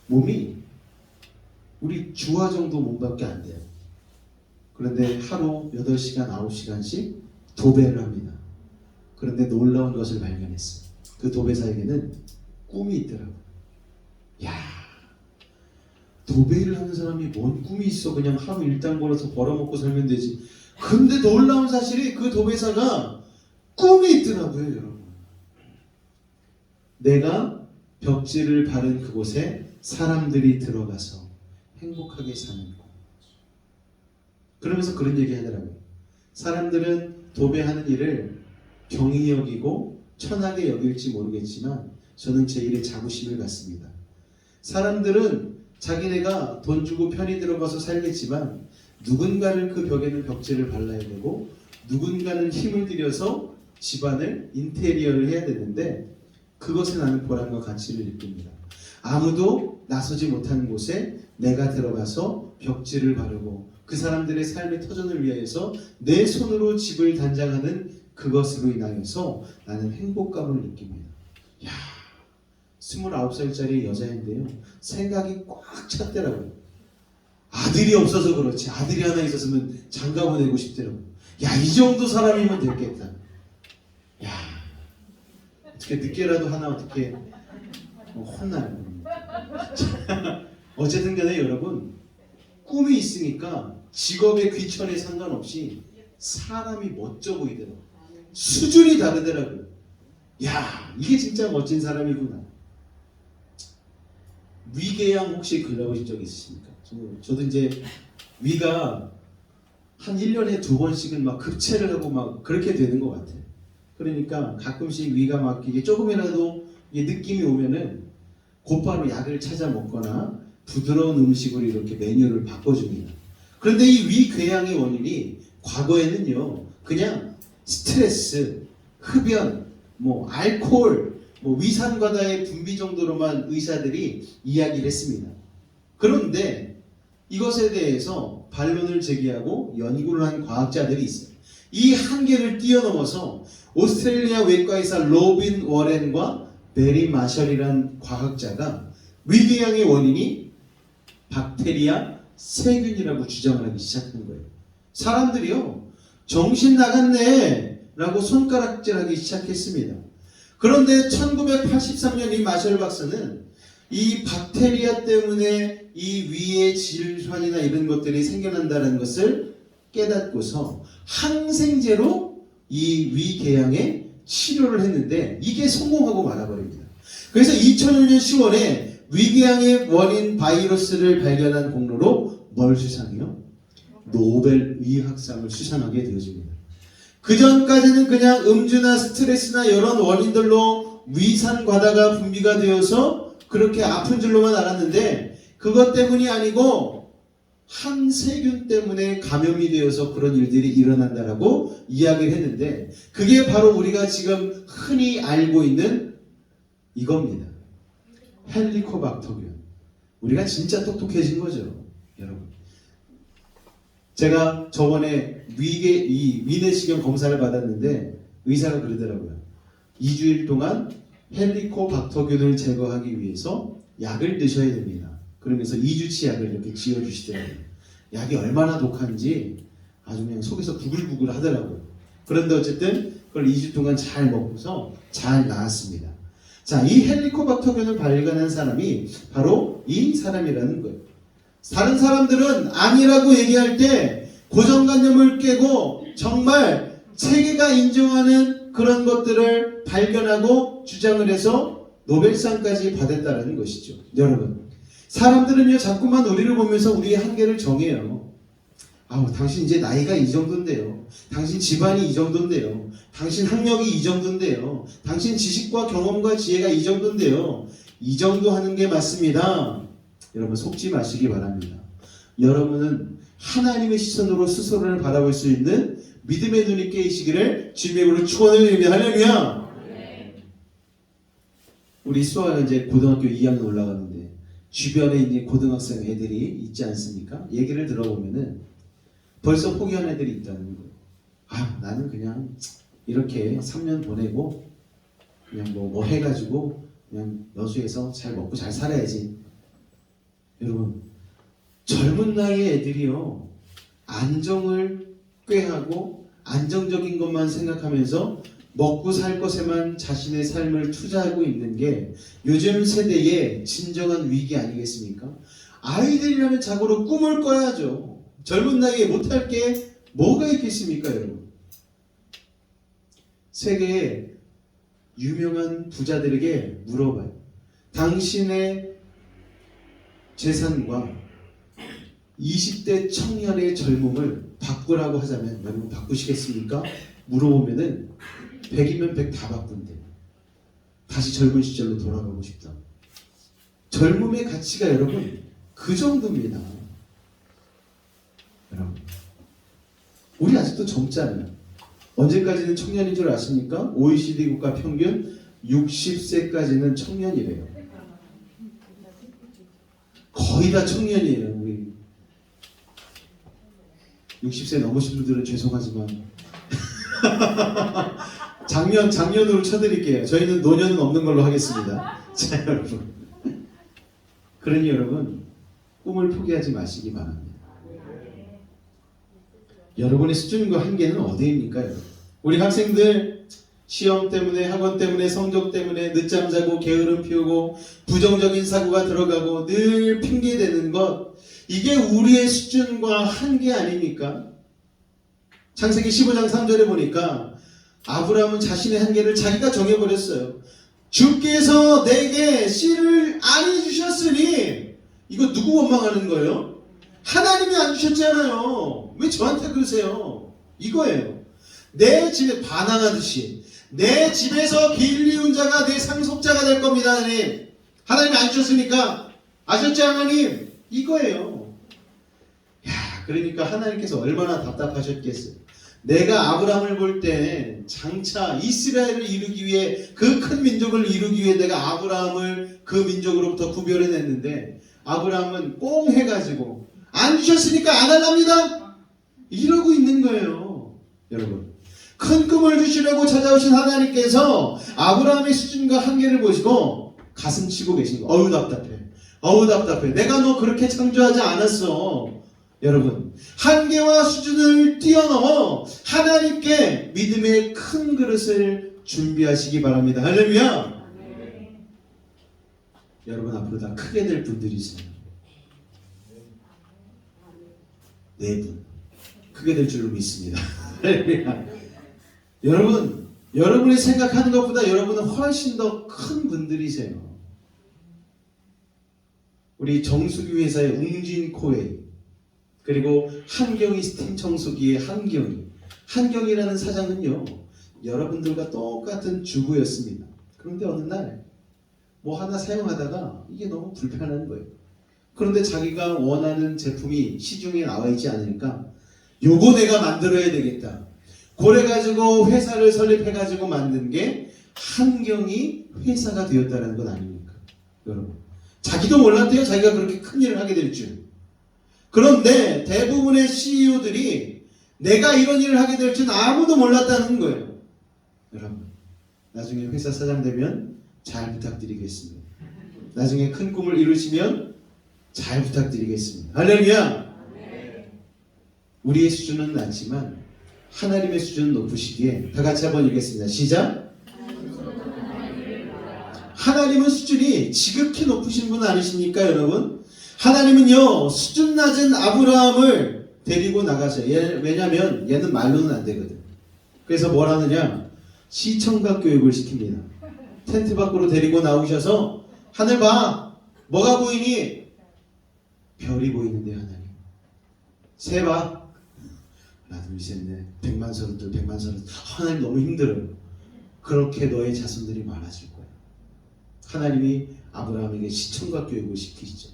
몸이 우리 주화 정도 몸밖에 안 돼요. 그런데 하루 8시간, 9시간씩 도배를 합니다. 그런데 놀라운 것을 발견했어요. 그 도배사에게는 꿈이 있더라고요. 야, 도배를 하는 사람이 뭔 꿈이 있어. 그냥 하루 일당 벌어서 벌어먹고 살면 되지. 근데 놀라운 사실이 그 도배사가 꿈이 있더라고요, 여러분. 내가 벽지를 바른 그곳에 사람들이 들어가서 행복하게 사는 곳. 그러면서 그런 얘기 하더라고요. 사람들은 도배하는 일을 경히 여기고 천하게 여길지 모르겠지만 저는 제 일에 자부심을 갖습니다. 사람들은 자기네가 돈 주고 편히 들어가서 살겠지만 누군가는 그 벽에는 벽지를 발라야 되고 누군가는 힘을 들여서 집안을 인테리어를 해야 되는데 그것에 나는 보람과 가치를 느낍니다. 아무도 나서지 못하는 곳에 내가 들어가서 벽지를 바르고 그 사람들의 삶의 터전을 위하여서 내 손으로 집을 단장하는 그것으로 인하여서 나는 행복감을 느낍니다. 야, 29살짜리 여자인데요. 생각이 꽉 찼더라고요. 아들이 없어서 그렇지 아들이 하나 있었으면 장가 보내고 싶더라고요. 야, 이 정도 사람이면 됐겠다. 야, 어떻게 늦게라도 하나 어떻게 혼나요. 어쨌든 간에 여러분, 꿈이 있으니까 직업의 귀천에 상관없이 사람이 멋져 보이더라고요. 수준이 다르더라고요. 야, 이게 진짜 멋진 사람이구나. 위궤양 혹시 글러보신 적 있으십니까? 저도 이제 위가 한 1년에 2번씩은 막 급체를 하고 막 그렇게 되는 것 같아요. 그러니까 가끔씩 위가 막 이게 조금이라도 이게 느낌이 오면은 곧바로 약을 찾아 먹거나 부드러운 음식으로 이렇게 메뉴를 바꿔줍니다. 그런데 이 위궤양의 원인이 과거에는요, 그냥 스트레스, 흡연, 뭐 알코올, 뭐 위산과다의 분비 정도로만 의사들이 이야기를 했습니다. 그런데 이것에 대해서 반론을 제기하고 연구를 한 과학자들이 있어요. 이 한계를 뛰어넘어서 오스트레일리아 외과의사 로빈 워렌과 베리 마셜이란 과학자가 위궤양의 원인이 박테리아, 세균이라고 주장을 하기 시작한 거예요. 사람들이요, 정신 나갔네 라고 손가락질하기 시작했습니다. 그런데 1983년 이 마셜 박사는 이 박테리아 때문에 이 위의 질환이나 이런 것들이 생겨난다는 것을 깨닫고서 항생제로 이 위궤양에 치료를 했는데 이게 성공하고 말아버립니다. 그래서 2001년 10월에 위궤양의 원인 바이러스를 발견한 공로로 뭘 수상해요? 노벨 의학상을 수상하게 되어집니다. 그 전까지는 그냥 음주나 스트레스나 이런 원인들로 위산 과다가 분비가 되어서 그렇게 아픈 줄로만 알았는데 그것 때문이 아니고 한 세균 때문에 감염이 되어서 그런 일들이 일어난다라고 이야기를 했는데 그게 바로 우리가 지금 흔히 알고 있는 이겁니다. 헬리코박터균. 우리가 진짜 똑똑해진 거죠, 여러분. 제가 저번에 위내시경 검사를 받았는데 의사가 그러더라고요. 2주일 동안 헬리코박터균을 제거하기 위해서 약을 드셔야 됩니다. 그러면서 2주치 약을 이렇게 지어주시더라고요. 약이 얼마나 독한지 아주 그냥 속에서 부글부글 하더라고요. 그런데 어쨌든 그걸 2주 동안 잘 먹고서 잘 나았습니다. 자, 이 헬리코박터균을 발견한 사람이 바로 이 사람이라는 거예요. 다른 사람들은 아니라고 얘기할 때 고정관념을 깨고 정말 세계가 인정하는 그런 것들을 발견하고 주장을 해서 노벨상까지 받았다는 것이죠. 여러분, 사람들은요 자꾸만 우리를 보면서 우리의 한계를 정해요. 아우, 당신 이제 나이가 이 정도인데요. 당신 집안이 이 정도인데요. 당신 학력이 이 정도인데요. 당신 지식과 경험과 지혜가 이 정도인데요. 이 정도 하는 게 맞습니다. 여러분, 속지 마시기 바랍니다. 여러분은 하나님의 시선으로 스스로를 바라볼 수 있는 믿음의 눈이 깨이시기를 주님의 이름으로 축원을 드립니다. 할렐루야. 우리 수아가 이제 고등학교 2학년 올라가는데 주변에 이제 고등학생 애들이 있지 않습니까? 얘기를 들어보면은 벌써 포기한 애들이 있다는 거예요. 아, 나는 그냥 이렇게 3년 보내고 그냥 뭐 해가지고 그냥 여수에서 잘 먹고 잘 살아야지. 여러분, 젊은 나이의 애들이요, 안정을 꾀하고 안정적인 것만 생각하면서 먹고 살 것에만 자신의 삶을 투자하고 있는 게 요즘 세대의 진정한 위기 아니겠습니까? 아이들이라면 자고로 꿈을 꿔야죠. 젊은 나이에 못할 게 뭐가 있겠습니까, 여러분? 세계의 유명한 부자들에게 물어봐요. 당신의 재산과 20대 청년의 젊음을 바꾸라고 하자면 여러분 바꾸시겠습니까? 물어보면은 100이면 100 다 바꾼대. 다시 젊은 시절로 돌아가고 싶다. 젊음의 가치가 여러분 그 정도입니다. 여러분, 우리 아직도 젊잖아요. 언제까지는 청년인 줄 아십니까? OECD 국가 평균 60세까지는 청년이래요. 거의 다 청년이에요. 우리 60세 넘으신 분들은 죄송하지만 작년으로 쳐드릴게요. 저희는 노년은 없는 걸로 하겠습니다. 자, 여러분. 그러니 여러분, 꿈을 포기하지 마시기 바랍니다. 여러분의 수준과 한계는 어디입니까? 여러분? 우리 학생들 시험 때문에, 학원 때문에, 성적 때문에 늦잠 자고 게으름 피우고 부정적인 사고가 들어가고 늘 핑계대는 것, 이게 우리의 수준과 한계 아닙니까? 창세기 15장 3절에 보니까 아브라함은 자신의 한계를 자기가 정해버렸어요. 주께서 내게 씨를 안 주셨으니, 이거 누구 원망하는 거예요? 하나님이 안 주셨잖아요. 왜 저한테 그러세요? 이거예요. 내 집에 반항하듯이 내 집에서 길리운 자가 내 상속자가 될 겁니다. 하나님, 하나님이 안 주셨으니까. 아셨죠 하나님? 이거예요. 야, 그러니까 하나님께서 얼마나 답답하셨겠어요. 내가 아브라함을 볼 때 장차 이스라엘을 이루기 위해, 그 큰 민족을 이루기 위해 내가 아브라함을 그 민족으로부터 구별해냈는데 아브라함은 꽁 해가지고 안 주셨으니까 안 할랍니다 이러고 있는 거예요. 여러분, 큰 꿈을 주시려고 찾아오신 하나님께서 아브라함의 수준과 한계를 보시고 가슴 치고 계신 거예요. 어우 답답해, 어우 답답해, 내가 너 그렇게 창조하지 않았어. 여러분, 한계와 수준을 뛰어넘어 하나님께 믿음의 큰 그릇을 준비하시기 바랍니다. 할렐루야. 여러분, 앞으로 다 크게 될 분들이세요. 네 분 크게 될 줄로 믿습니다. 여러분, 여러분이 생각하는 것보다 여러분은 훨씬 더 큰 분들이세요. 우리 정수기 회사의 웅진 코웨이, 그리고 한경이 스팀 청소기의 한경이라는 사장은요, 여러분들과 똑같은 주부였습니다. 그런데 어느 날 뭐 하나 사용하다가 이게 너무 불편한 거예요. 그런데 자기가 원하는 제품이 시중에 나와 있지 않으니까 요거 내가 만들어야 되겠다. 그래가지고 회사를 설립해가지고 만든 게 한경이 회사가 되었다는 것 아닙니까? 여러분, 자기도 몰랐대요. 자기가 그렇게 큰 일을 하게 될 줄. 그런데 대부분의 CEO들이 내가 이런 일을 하게 될 줄 아무도 몰랐다는 거예요. 여러분, 나중에 회사 사장 되면 잘 부탁드리겠습니다. 나중에 큰 꿈을 이루시면 잘 부탁드리겠습니다. 할렐루야. 우리의 수준은 낮지만 하나님의 수준은 높으시기에 다 같이 한번 읽겠습니다. 시작. 하나님은 수준이 지극히 높으신 분 아니십니까 여러분? 하나님은요, 수준 낮은 아브라함을 데리고 나가셔요. 왜냐면 얘는 말로는 안 되거든. 그래서 뭘 하느냐? 시청각 교육을 시킵니다. 텐트 밖으로 데리고 나오셔서 하늘 봐. 뭐가 보이니? 별이 보이는데 하나님. 새 봐. 하나 둘 셋 넷. 100만 서른둘 100만 서른. 하나님 너무 힘들어요. 그렇게 너의 자손들이 많아질 거야. 하나님이 아브라함에게 시청각 교육을 시키시죠.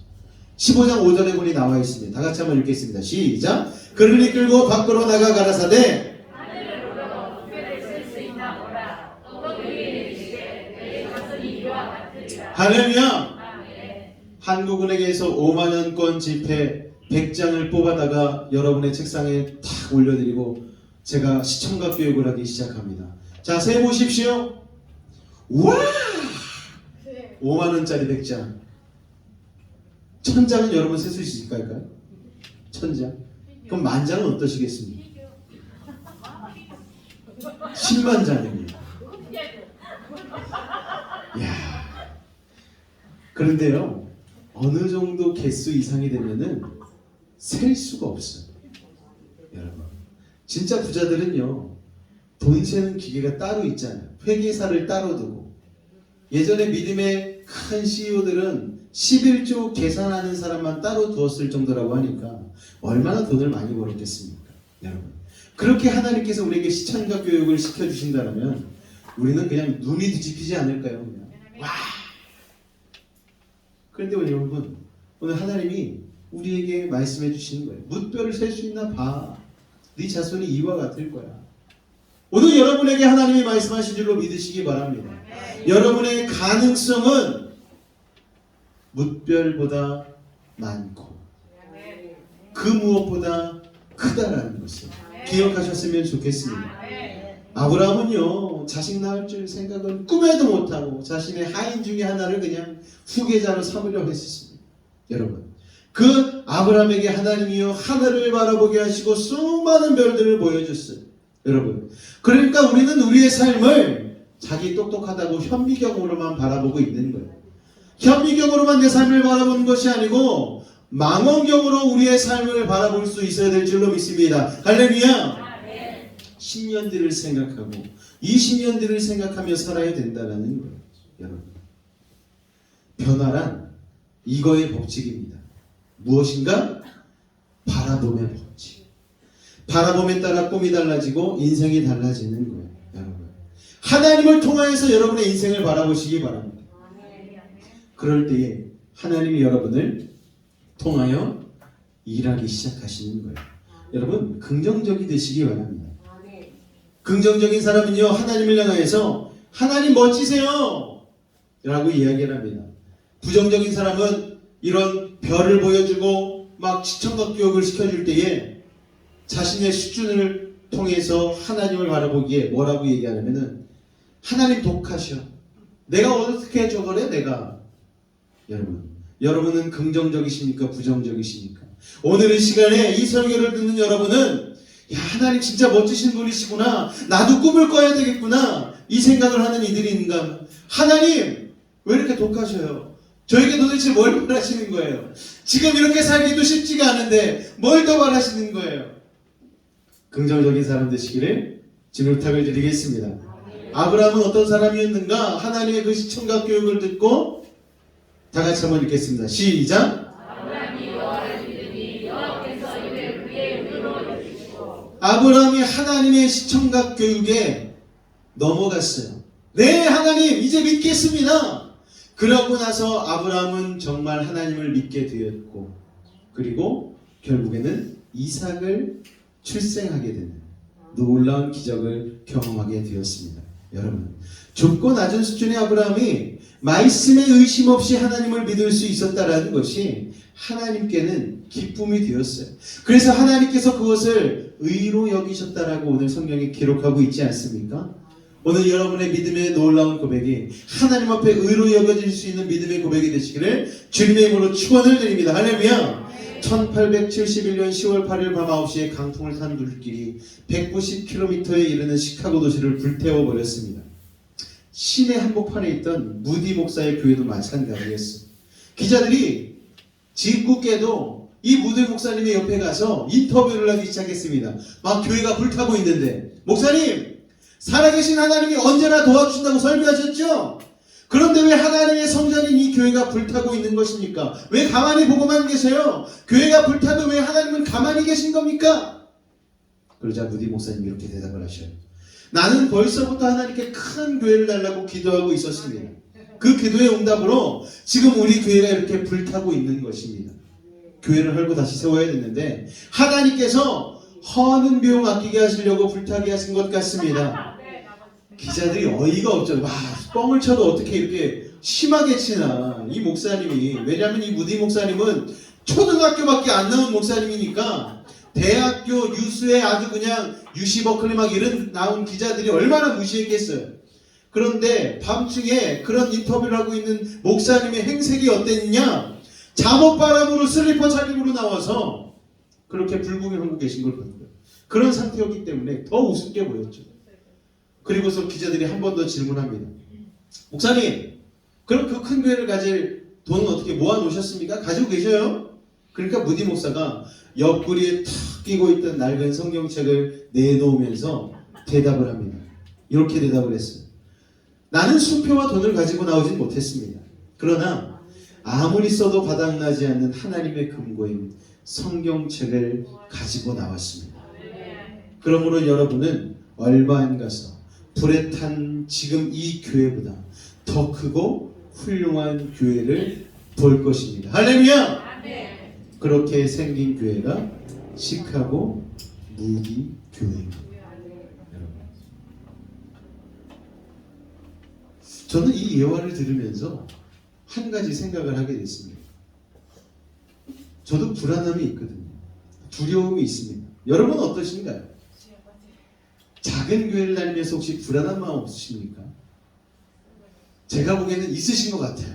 15장 5절에 보니 나와 있습니다. 다 같이 한번 읽겠습니다. 시작. 그를 이끌고 밖으로 나가 가라사대 하늘을 우러러 우편을 쓸 수 있나 보라. 또 그에게 이르시되 내 자손이 이와 같으리라. 할렐루야. 아멘. 한국은행에서 5만원권 지폐 100장을 뽑아다가 여러분의 책상에 탁 올려드리고 제가 시청각 교육을 하기 시작합니다. 자, 세 보십시오. 우와! 5만원짜리 100장. 1000장은 여러분 쓸 수 있을까요? 1000장? 그럼 10,000장은 어떠시겠습니까? 10만 장입니다. 이야. 그런데요, 어느 정도 개수 이상이 되면은 셀 수가 없어요. 여러분, 진짜 부자들은요, 돈 세는 기계가 따로 있잖아요. 회계사를 따로 두고. 예전에 믿음의 큰 CEO들은 11조 계산하는 사람만 따로 두었을 정도라고 하니까 얼마나 돈을 많이 벌었겠습니까? 여러분, 그렇게 하나님께서 우리에게 시청각 교육을 시켜주신다면 우리는 그냥 눈이 뒤집히지 않을까요? 그냥. 와! 그런데 여러분, 오늘 하나님이 우리에게 말씀해 주시는 거예요. 뭇별을 셀 수 있나 봐. 네 자손이 이와 같을 거야. 오늘 여러분에게 하나님이 말씀하신 줄로 믿으시기 바랍니다. 여러분의 가능성은 뭇별보다 많고 그 무엇보다 크다라는 것을 기억하셨으면 좋겠습니다. 아브라함은요, 자식 낳을 줄 생각은 꿈에도 못하고 자신의 하인 중에 하나를 그냥 후계자로 삼으려고 했었습니다. 여러분, 그 아브라함에게 하나님이요 하늘을 바라보게 하시고 수많은 별들을 보여줬어요. 여러분, 그러니까 우리는 우리의 삶을 자기 똑똑하다고 현미경으로만 바라보고 있는 거예요. 현미경으로만 내 삶을 바라보는 것이 아니고 망원경으로 우리의 삶을 바라볼 수 있어야 될 줄로 믿습니다. 할렐루야. 10년 뒤를 생각하고 20년 뒤를 생각하며 살아야 된다는 거예요. 여러분, 변화란 이거의 법칙입니다. 무엇인가? 바라봄의 법칙. 바라봄에 따라 꿈이 달라지고 인생이 달라지는 거예요. 여러분, 하나님을 통하여서 여러분의 인생을 바라보시기 바랍니다. 그럴 때에 하나님이 여러분을 통하여 일하기 시작하시는 거예요. 여러분, 긍정적이 되시기 바랍니다. 긍정적인 사람은요, 하나님을 향하여서 하나님 멋지세요 라고 이야기를 합니다. 부정적인 사람은 이런 별을 보여주고 막 시청각 교육을 시켜줄 때에 자신의 수준을 통해서 하나님을 바라보기에 뭐라고 얘기하냐면은 하나님 독하셔. 내가 어떻게 저거래 내가. 여러분은 긍정적이십니까? 부정적이십니까? 오늘 이 시간에 이 설교를 듣는 여러분은 야, 하나님 진짜 멋지신 분이시구나. 나도 꿈을 꿔야 되겠구나. 이 생각을 하는 이들인가? 하나님 왜 이렇게 독하셔요? 저에게 도대체 뭘 바라시는 거예요? 지금 이렇게 살기도 쉽지가 않은데 뭘 더 바라시는 거예요? 긍정적인 사람 되시기를 주님 부탁을 드리겠습니다. 아브라함은 어떤 사람이었는가? 하나님의 그 시청각 교육을 듣고 다 같이 한번 읽겠습니다. 시작. 아브라함이 하나님의 시청각 교육에 넘어갔어요. 네, 하나님 이제 믿겠습니다. 그러고 나서 아브라함은 정말 하나님을 믿게 되었고, 그리고 결국에는 이삭을 출생하게 되는 놀라운 기적을 경험하게 되었습니다. 여러분, 좁고 낮은 수준의 아브라함이 말씀에 의심 없이 하나님을 믿을 수 있었다라는 것이 하나님께는 기쁨이 되었어요. 그래서 하나님께서 그것을 의로 여기셨다라고 오늘 성경에 기록하고 있지 않습니까? 오늘 여러분의 믿음의 놀라운 고백이 하나님 앞에 의로 여겨질 수 있는 믿음의 고백이 되시기를 주님의 이름으로 축원을 드립니다. 할렐루야. 1871년 10월 8일 밤 9시에 강풍을 탄 물길이 190km에 이르는 시카고 도시를 불태워 버렸습니다. 시내 한복판에 있던 무디 목사의 교회도 마찬가지였어요. 기자들이 짓궂게도 이 무디 목사님의 옆에 가서 인터뷰를 하기 시작했습니다. 막 교회가 불타고 있는데, 목사님, 살아계신 하나님이 언제나 도와주신다고 설교하셨죠? 그런데 왜 하나님의 성전인 이 교회가 불타고 있는 것입니까? 왜 가만히 보고만 계세요? 교회가 불타도 왜 하나님은 가만히 계신 겁니까? 그러자 무디 목사님이 이렇게 대답을 하셔요. 나는 벌써부터 하나님께 큰 교회를 달라고 기도하고 있었습니다. 그 기도의 응답으로 지금 우리 교회가 이렇게 불타고 있는 것입니다. 교회를 헐고 다시 세워야 됐는데 하나님께서 허는 비용 아끼게 하시려고 불타게 하신 것 같습니다. 기자들이 어이가 없죠. 와, 뻥을 쳐도 어떻게 이렇게 심하게 치나 이 목사님이. 왜냐하면 이 무디 목사님은 초등학교밖에 안 나온 목사님이니까 대학교 유수에 아주 그냥 유시 버클리 막 이런 나온 기자들이 얼마나 무시했겠어요. 그런데 밤중에 그런 인터뷰를 하고 있는 목사님의 행색이 어땠냐? 잠옷바람으로 슬리퍼 차림으로 나와서 그렇게 불구경하고 계신 걸 본 거예요. 그런 상태였기 때문에 더 우습게 보였죠. 그리고서 기자들이 한 번 더 질문합니다. 목사님, 그럼 그 큰 교회를 가질 돈은 어떻게 모아놓으셨습니까? 가지고 계셔요? 그러니까 무디 목사가 옆구리에 탁 끼고 있던 낡은 성경책을 내놓으면서 대답을 합니다. 이렇게 대답을 했어요. 나는 수표와 돈을 가지고 나오진 못했습니다. 그러나 아무리 써도 바닥나지 않는 하나님의 금고인 성경책을 가지고 나왔습니다. 그러므로 여러분은 얼마 안 가서 불에 탄 지금 이 교회보다 더 크고 훌륭한 교회를 볼 것입니다. 할렐루야! 그렇게 생긴 교회가 시카고 무디 교회입니다. 여러분, 저는 이 예화를 들으면서 한 가지 생각을 하게 됐습니다. 저도 불안함이 있거든요. 두려움이 있습니다. 여러분 어떠신가요? 작은 교회를 다니면서 혹시 불안한 마음 없으십니까? 제가 보기에는 있으신 것 같아요.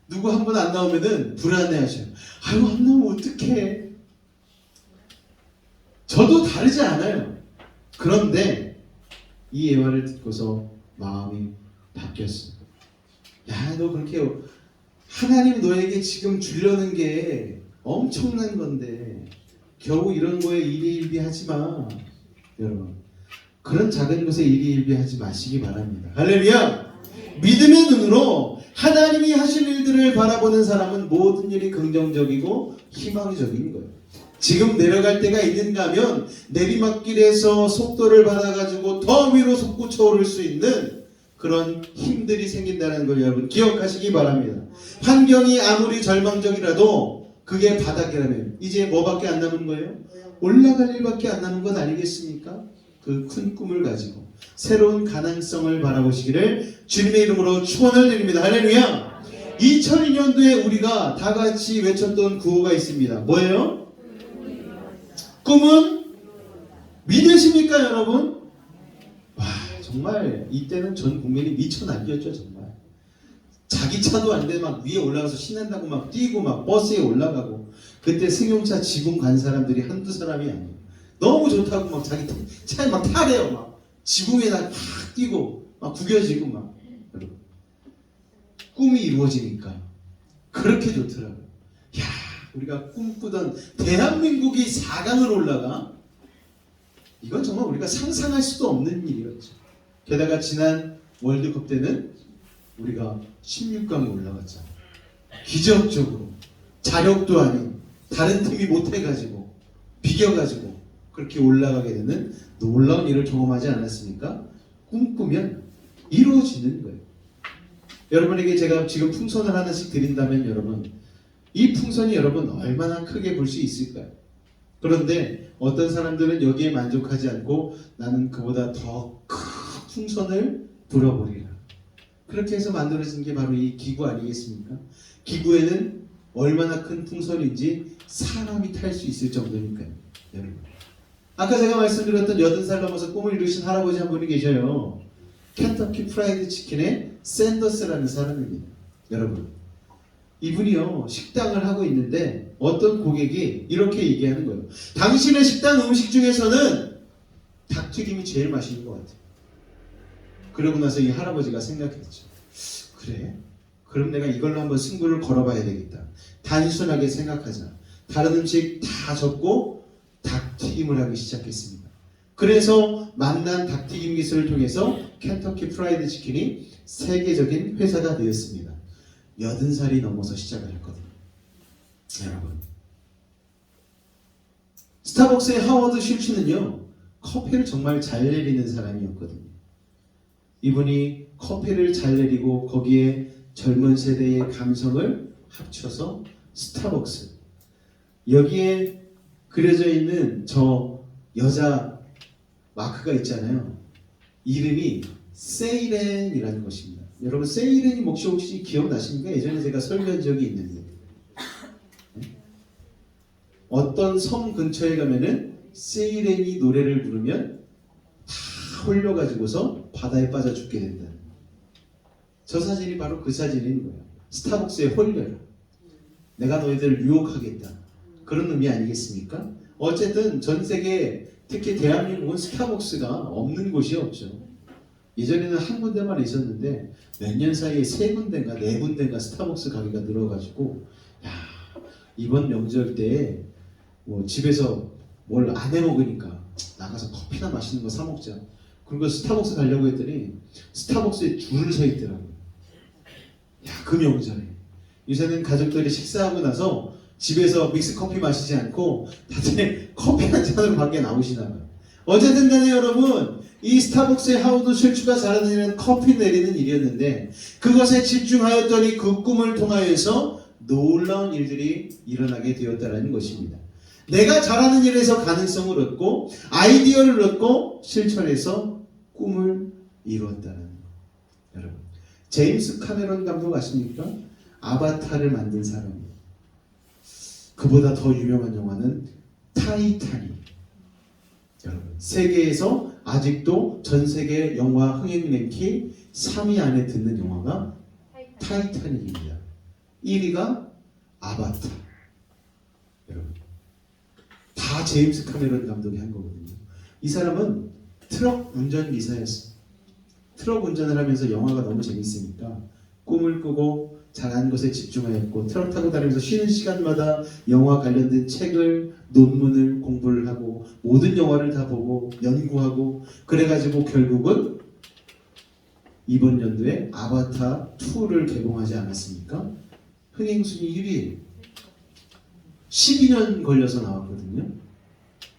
누구 한 분 안 나오면은 불안해하셔요. 아유, 안 나오면 어떡해. 저도 다르지 않아요. 그런데 이 예화를 듣고서 마음이 바뀌었어요. 야, 너 그렇게 하나님 너에게 지금 주려는 게 엄청난 건데 겨우 이런 거에 일희일비하지 마. 여러분, 그런 작은 것에 일희일비하지 마시기 바랍니다. 할렐루야. 믿음의 눈으로 하나님이 하실 일들을 바라보는 사람은 모든 일이 긍정적이고 희망적인 거예요. 지금 내려갈 때가 있는가 하면 내리막길에서 속도를 받아가지고 더 위로 솟구쳐 오를 수 있는 그런 힘들이 생긴다는 걸 여러분 기억하시기 바랍니다. 환경이 아무리 절망적이라도 그게 바닥이라면 이제 뭐밖에 안 남은 거예요? 올라갈 일밖에 안 남은 것 아니겠습니까? 그 큰 꿈을 가지고 새로운 가능성을 바라보시기를 주님의 이름으로 축원을 드립니다. 할렐루야. 2002년도에 우리가 다 같이 외쳤던 구호가 있습니다. 뭐예요? 꿈은 믿으십니까, 여러분? 와, 정말 이때는 전 국민이 미쳐 날뛰었죠. 정말 자기 차도 안 돼 막 위에 올라가서 신난다고 막 뛰고 막 버스에 올라가고. 그때 승용차 지붕 간 사람들이 한두 사람이 아니에요. 너무 좋다고 막 자기 차에 막 타래요. 막 지붕에다 막 뛰고 막 구겨지고 막. 여러분, 꿈이 이루어지니까 그렇게 좋더라고요. 야, 우리가 꿈꾸던 대한민국이 4강을 올라가? 이건 정말 우리가 상상할 수도 없는 일이었죠. 게다가 지난 월드컵 때는 우리가 16강에 올라갔잖아요. 기적적으로 자력도 아닌 다른 팀이 못해가지고 비겨가지고 그렇게 올라가게 되는 놀라운 일을 경험하지 않았습니까? 꿈꾸면 이루어지는 거예요. 여러분에게 제가 지금 풍선을 하나씩 드린다면 여러분, 이 풍선이 여러분 얼마나 크게 불 수 있을까요? 그런데 어떤 사람들은 여기에 만족하지 않고 나는 그보다 더 큰 풍선을 불어버리라. 그렇게 해서 만들어진 게 바로 이 기구 아니겠습니까? 기구에는 얼마나 큰 풍선인지 사람이 탈 수 있을 정도니까요. 여러분, 아까 제가 말씀드렸던 80살 넘어서 꿈을 이루신 할아버지 한 분이 계셔요. 켄터키 프라이드 치킨의 샌더스라는 사람입니다. 여러분, 이분이요 식당을 하고 있는데 어떤 고객이 이렇게 얘기하는 거예요. 당신의 식당 음식 중에서는 닭튀김이 제일 맛있는 것 같아요. 그러고 나서 이 할아버지가 생각했죠. 그래? 그럼 내가 이걸로 한번 승부를 걸어봐야 되겠다. 단순하게 생각하자. 다른 음식 다 접고 닭튀김을 하기 시작했습니다. 그래서 만난 닭튀김 기술을 통해서 켄터키 프라이드 치킨이 세계적인 회사가 되었습니다. 80살이 넘어서 시작을 했거든요. 여러분, 스타벅스의 하워드 슐츠는요 커피를 정말 잘 내리는 사람이었거든요. 이분이 커피를 잘 내리고 거기에 젊은 세대의 감성을 합쳐서 스타벅스, 여기에 그려져 있는 저 여자 마크가 있잖아요. 이름이 세이렌이라는 것입니다. 여러분, 세이렌이 혹시 기억나십니까? 예전에 제가 설교한 적이 있는데 어떤 섬 근처에 가면은 세이렌이 노래를 부르면 다 홀려가지고서 바다에 빠져 죽게 된다. 저 사진이 바로 그 사진인 거예요. 스타벅스에 홀려라. 내가 너희들을 유혹하겠다. 그런 의미 아니겠습니까? 어쨌든 전 세계, 특히 대한민국은 스타벅스가 없는 곳이 없죠. 예전에는 한 군데만 있었는데 몇 년 사이에 3군데인가 4군데인가 스타벅스 가게가 늘어가지고, 야, 이번 명절 때 뭐 집에서 뭘 안 해 먹으니까 나가서 커피나 맛있는 거 사 먹자. 그리고 스타벅스 가려고 했더니 스타벅스에 줄을 서 있더라고요. 야, 그 명절에 요새는 가족들이 식사하고 나서 집에서 믹스 커피 마시지 않고 다들 커피 한 잔으로 밖에 나오시나 봐요. 어쨌든 간에 여러분, 이 스타벅스의 하워드 슐츠가 잘하는 일은 커피 내리는 일이었는데 그것에 집중하였더니 그 꿈을 통하여서 놀라운 일들이 일어나게 되었다는 것입니다. 내가 잘하는 일에서 가능성을 얻고 아이디어를 얻고 실천해서 꿈을 이루었다는 것. 여러분, 제임스 카메론 감독 아십니까? 아바타를 만든 사람이에요. 그보다 더 유명한 영화는 타이타닉. 여러분, 세계에서 아직도 전 세계 영화 흥행 랭킹 3위 안에 드는 영화가 타이타닉입니다. 1위가 아바타. 여러분, 다 제임스 카메론 감독이 한 거거든요. 이 사람은 트럭 운전기사였어요. 트럭 운전을 하면서 영화가 너무 재밌으니까 꿈을 꾸고 잘하는 것에 집중하였고, 트럭 타고 다니면서 쉬는 시간마다 영화 관련된 책을, 논문을 공부를 하고 모든 영화를 다 보고 연구하고, 그래가지고 결국은 이번 연도에 아바타 2를 개봉하지 않았습니까? 흥행순위 1위. 12년 걸려서 나왔거든요.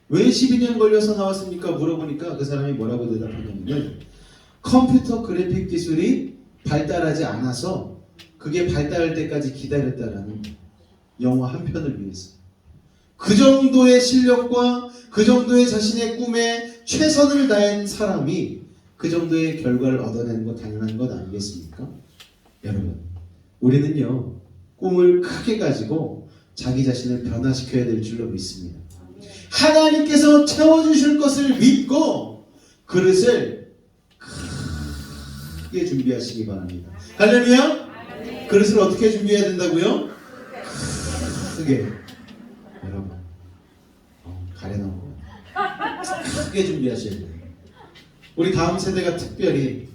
왜 12년 걸려서 나왔습니까? 물어보니까 그 사람이 뭐라고 대답하냐면, 컴퓨터 그래픽 기술이 발달하지 않아서 그게 발달할 때까지 기다렸다라는 영화 한 편을 위해서. 그 정도의 실력과 그 정도의 자신의 꿈에 최선을 다한 사람이 그 정도의 결과를 얻어내는 거 당연한 것 아니겠습니까? 여러분, 우리는요, 꿈을 크게 가지고 자기 자신을 변화시켜야 될 줄로 믿습니다. 하나님께서 채워주실 것을 믿고 그릇을 크게 준비하시기 바랍니다. 할렐루야! 그릇을 어떻게 준비해야 된다고요? 크게. 여러분, 가려놓은 거 크게 준비하셔야 돼요. 우리 다음 세대가 특별히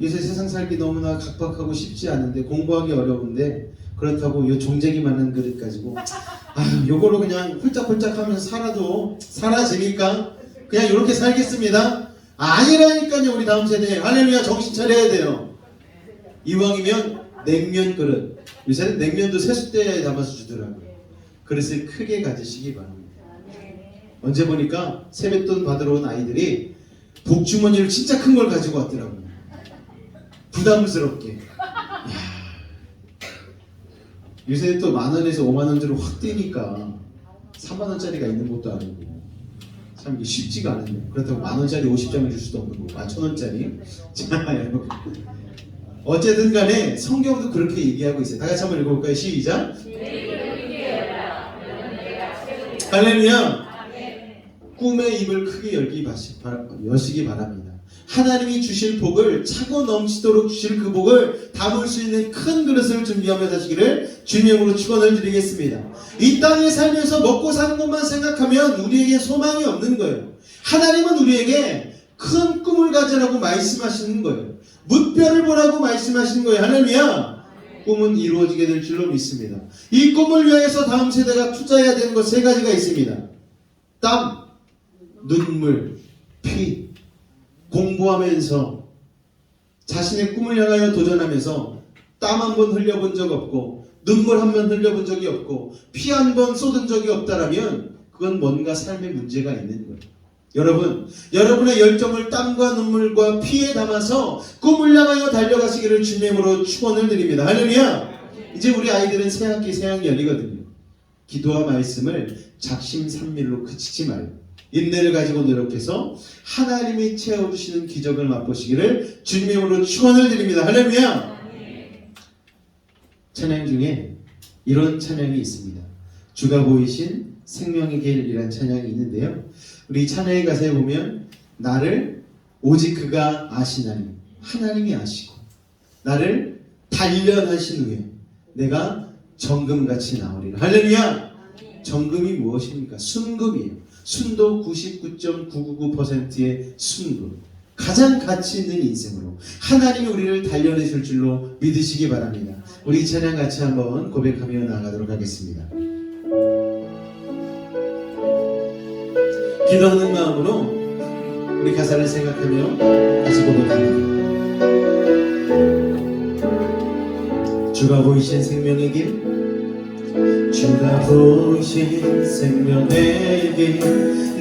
요새 세상 살기 너무나 각박하고 쉽지 않은데, 공부하기 어려운데, 그렇다고 요 종쟁이 많은 그릇 가지고 요거로 그냥 홀짝홀짝 하면서 살아도 사라지니까 그냥 이렇게 살겠습니다. 아니라니까요. 우리 다음 세대, 할렐루야, 정신 차려야 돼요. 이왕이면 냉면 그릇, 요새는 냉면도 세숫대에 담아서 주더라고요. 그릇을 크게 가지시기 바랍니다. 언제 보니까 세뱃돈 받으러 온 아이들이 복주머니를 진짜 큰 걸 가지고 왔더라고요. 부담스럽게. 요새 또 10,000원에서 50,000원 주로 확 뛰니까 30,000원짜리가 있는 것도 아니고 참 이게 쉽지가 않은데, 그렇다고 10,000원짜리 50장을 줄 수도 없는 거고 1,000원짜리. 자, 여러분, 어쨌든 간에 성경도 그렇게 얘기하고 있어요. 다 같이 한번 읽어볼까요? 시작. 할렐루야. 꿈의 입을 크게 여시기 바랍니다. 하나님이 주실 복을, 차고 넘치도록 주실 그 복을 담을 수 있는 큰 그릇을 준비하며 사시기를 주님으로 축원을 드리겠습니다. 이 땅에 살면서 먹고 사는 것만 생각하면 우리에게 소망이 없는 거예요. 하나님은 우리에게 큰 꿈을 가지라고 말씀하시는 거예요. 무뼈를 보라고 말씀하시는 거예요. 할렐루야. 꿈은 이루어지게 될 줄로 믿습니다. 이 꿈을 위해서 다음 세대가 투자해야 되는 것 3가지가 있습니다. 땀, 눈물, 피. 공부하면서 자신의 꿈을 향하여 도전하면서 땀 한 번 흘려본 적 없고, 눈물 한 번 흘려본 적이 없고, 피 한 번 쏟은 적이 없다라면 그건 뭔가 삶의 문제가 있는 거예요. 여러분, 여러분의 열정을 땀과 눈물과 피에 담아서 꿈을 향하여 달려가시기를 주님으로 축원을 드립니다. 할렐루야. 이제 우리 아이들은 새학기 새학년이 열리거든요. 기도와 말씀을 작심삼일로 그치지 말고 인내를 가지고 노력해서 하나님이 채워주시는 기적을 맛보시기를 주님으로 축원을 드립니다. 할렐루야. 찬양 중에 이런 찬양이 있습니다. 주가 보이신 생명의 길이라는 찬양이 있는데요, 우리 찬양의 가사에 보면 나를 오직 그가 아시나니, 하나님이 아시고 나를 단련하신 후에 내가 정금같이 나오리라. 할렐루야. 정금이 무엇입니까? 순금이에요. 순도 99.999%의 순금. 가장 가치 있는 인생으로 하나님이 우리를 단련해 줄 줄로 믿으시기 바랍니다. 우리 찬양 같이 한번 고백하며 나아가도록 하겠습니다. 기도하는 마음으로 우리 가사를 생각하며 다시 고백합니다. 주가 보이신 생명의 길, 주가 보이신 생명의 길,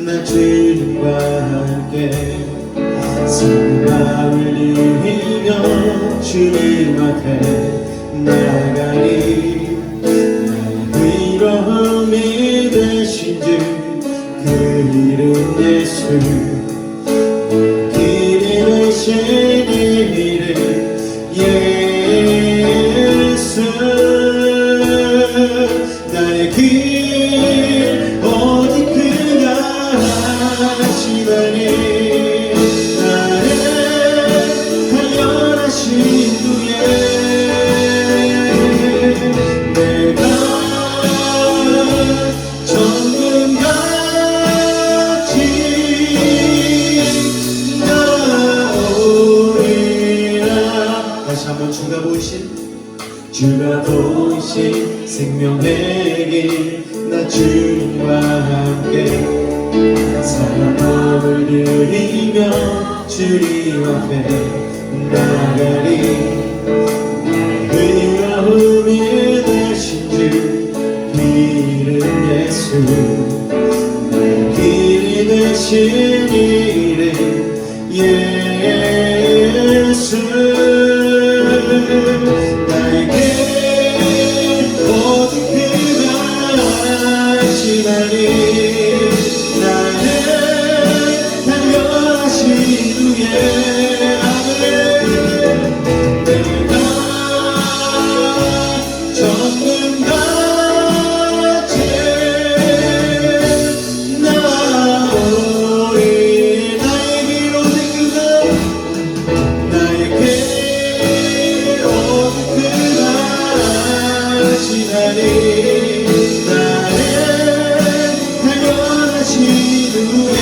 나 주님과 함께 산마을 이며 주님 앞에 나가리. 나의 위로함이 되신 주 그 이름 예수, 길이 되신 이름 예수. 살아보신 생명의 길, 나 주님과 함께 사랑을 드리며 주님 앞에 나가리. 의로움이 되신 주 이름 예수, 내 길이 되신 이름 예수. 나에게 모든 그가 지나니 나는 달려하신 후에 내가 전능같이 나오리. 나에게 모든 그가 지나니 나를 달려하신 후에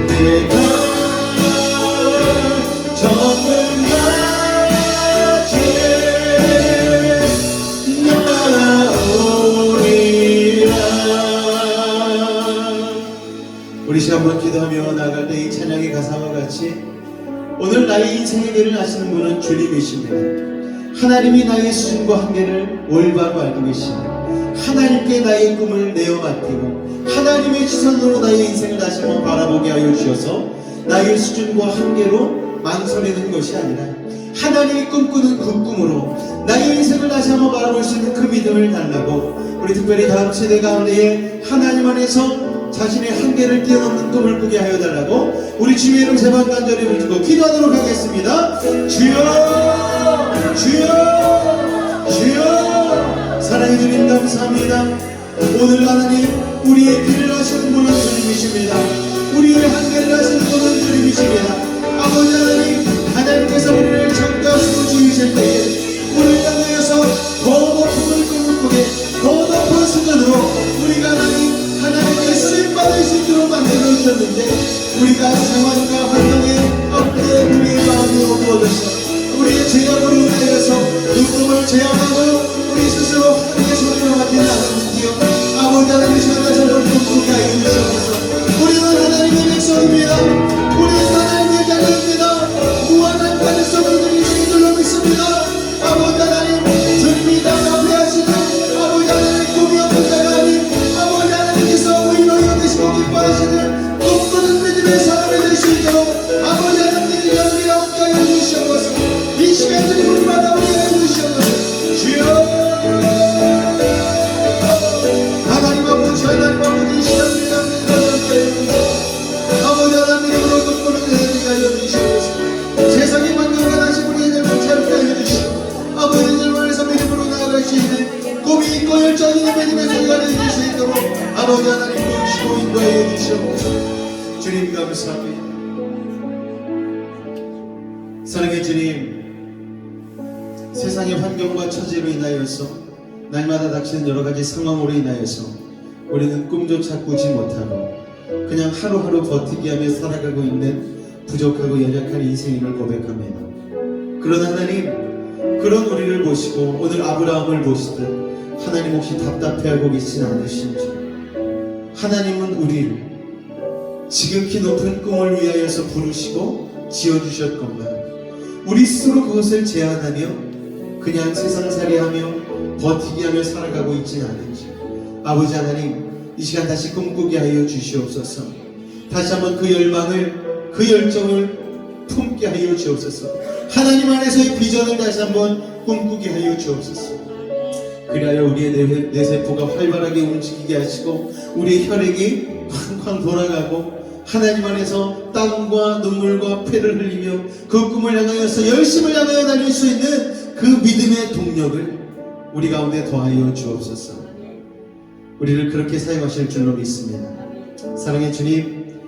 내가 전능같이 나오리라. 우리 시간 한번 기도하며 나아갈 때 이 찬양의 가사와 같이 오늘 나의 인생의 길을 아시는 분은 주님이십니다. 하나님이 나의 수준과 한계를 올바로 알고 계시며 하나님께 나의 꿈을 내어 맡기고 하나님의 시선으로 나의 인생을 다시 한번 바라보게 하여 주셔서 나의 수준과 한계로 망설이는 것이 아니라 하나님이 꿈꾸는 그 꿈으로 나의 인생을 다시 한번 바라볼 수 있는 그 믿음을 달라고, 우리 특별히 다음 세대 가운데에 하나님 안에서 자신의 한계를 뛰어넘는 꿈을 꾸게 하여 달라고 우리 주의 이름 세 번 간절히 부르고 기도하도록 하겠습니다. 주여 주여 주여. 사랑해 주님 감사합니다. 오늘 하나님 우리의 길을 하시는 분은 주님이십니다. 우리의 한계를 하시는 분은 주님이십니다. 아버지 하나님, 하나님께서 우리를 창조하시고 지으실 때에 우리를 향하여서 더 높은 꿈을 꾸게 더 높은 수준으로 우리가 하나님께 쓰임받을 수 있도록 만들어 주셨는데, 우리가 상황과 환경에 없게 우리의 마음이 어두워져서 우리의 죄악으로 인하여서 그 꿈을 제한하고 우리 스스로 하나님의 손으로 맡긴 나는 기억, 아버지 하나님의 시간을 저를 꿈꾸게 하여 주시옵소서. 우리는 하나님의 백성입니다. 우리는 하나님의 자녀입니다. 무한한 가능성을 가진 신들로 믿습니다. 아버지 하나님, 주님이 다 앞에 하시는 아버지 하나님 꿈이 없는 자가 아닌 아버지 하나님께서 의로이 되시고 기뻐하시는 꿈꾸는 믿음의 사람이 될 수 있도록 아버지 하나님의 영이 없게 하여 주시옵소서. 이 시간 주님을 받아오게 하여 주시옵소서. 주여 하나님 아버지, 하나님 아버지, 이 시간 주님 함께 아버지 하나님으로 꿈꾸는 은혜가 하여 주시옵소서. 세상의 환경과 다시 우리의 삶을 새롭게 하여 주시고 아버지 절만에서 믿음으로 나아갈 수 있는 꿈이 있고 열정이 있는 믿음의 소리가 되실 수 있도록 아버지 하나님 도우시고 인도하여 주시옵소서. 주님 감사합니다. 사랑의 주님, 세상의 환경과 처지로 인하여서 날마다 닥치는 여러가지 상황으로 인하여서 우리는 꿈조차 꾸지 못하고 그냥 하루하루 버티기 하며 살아가고 있는 부족하고 연약한 인생임을 고백합니다. 그러나 하나님, 그런 우리를 보시고 오늘 아브라함을 보시듯 하나님 혹시 답답해하고 계시진 않으신지, 하나님은 우리를 지극히 높은 꿈을 위하여서 부르시고 지어주셨건가, 우리 스스로 그것을 제한하며 그냥 세상살이하며 버티기 하며 살아가고 있진 않은지, 아버지 하나님, 이 시간 다시 꿈꾸게 하여 주시옵소서. 다시 한번 그 열망을, 그 열정을 품게 하여 주옵소서. 하나님 안에서의 비전을 다시 한번 꿈꾸게 하여 주옵소서. 그리하여 우리의 뇌세포가 활발하게 움직이게 하시고 우리의 혈액이 쾅쾅 돌아가고 하나님 안에서 땀과 눈물과 피를 흘리며 그 꿈을 향하여서 열심을 향하여 달릴 수 있는 그 믿음의 동력을 우리 가운데 더하여 주옵소서. 우리를 그렇게 사용하실 줄로 믿습니다. 사랑의 주님,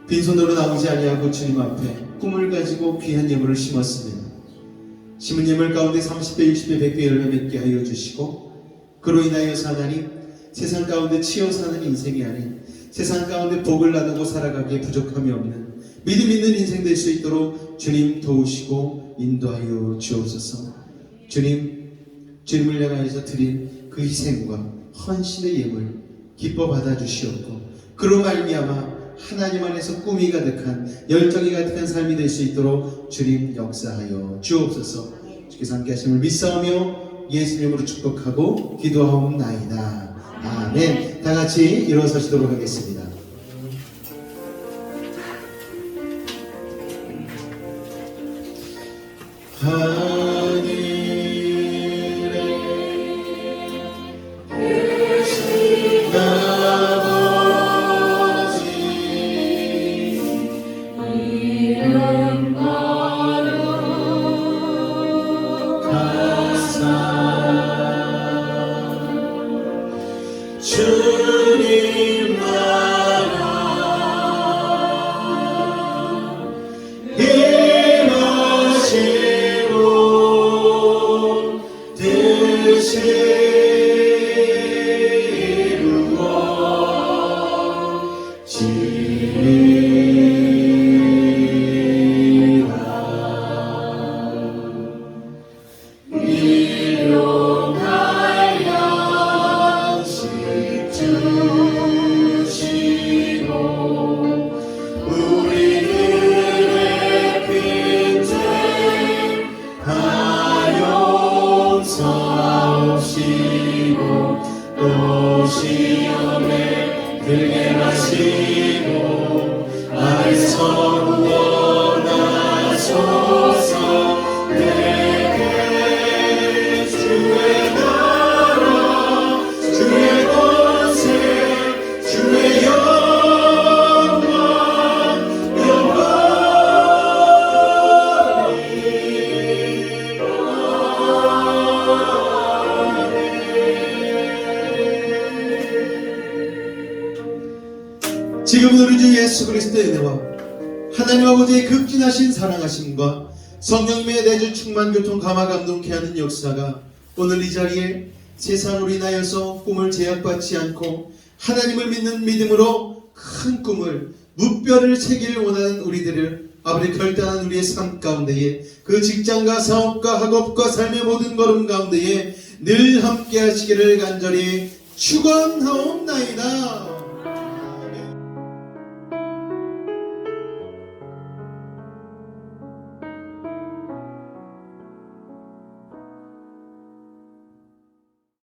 빈손으로 나오지 아니하고 주님 앞에 꿈을 가지고 귀한 예물을 심었습니다. 심은 예물 가운데 30배, 60배, 100배 열매 맺게 하여 주시고, 그로 인하여서 하나님, 세상 가운데 치여 사는 인생이 아닌 세상 가운데 복을 나누고 살아가기에 부족함이 없는 믿음 있는 인생 될 수 있도록 주님 도우시고 인도하여 주옵소서. 주님을 향하여서 드린 그 희생과 헌신의 예물 기뻐 받아주시옵고 그로 말미암아 하나님 안에서 꿈이 가득한 열정이 가득한 삶이 될 수 있도록 주님 역사하여 주옵소서. 주께서 함께 하심을 믿사오며 예수님으로 축복하고 기도하옵나이다. 아멘. 다 같이 일어서시도록 하겠습니다. 주님 나라 힘하시고 뜻이 또 시험에 들게 하시고 나에서 구원하소서. 내게 주의 나라 주의 권세 주의 영광 지금은 우리 주 예수 그리스도의 은혜와 하나님 아버지의 극진하신 사랑하심과 성령님의 내주 충만 교통 감화 감동케 하는 역사가 오늘 이 자리에 세상으로 인하여서 꿈을 제약받지 않고 하나님을 믿는 믿음으로 큰 꿈을 무뼈를 새기를 원하는 우리들을 아버지 결단한 우리의 삶 가운데에 그 직장과 사업과 학업과 삶의 모든 걸음 가운데에 늘 함께 하시기를 간절히 축원하옵나이다.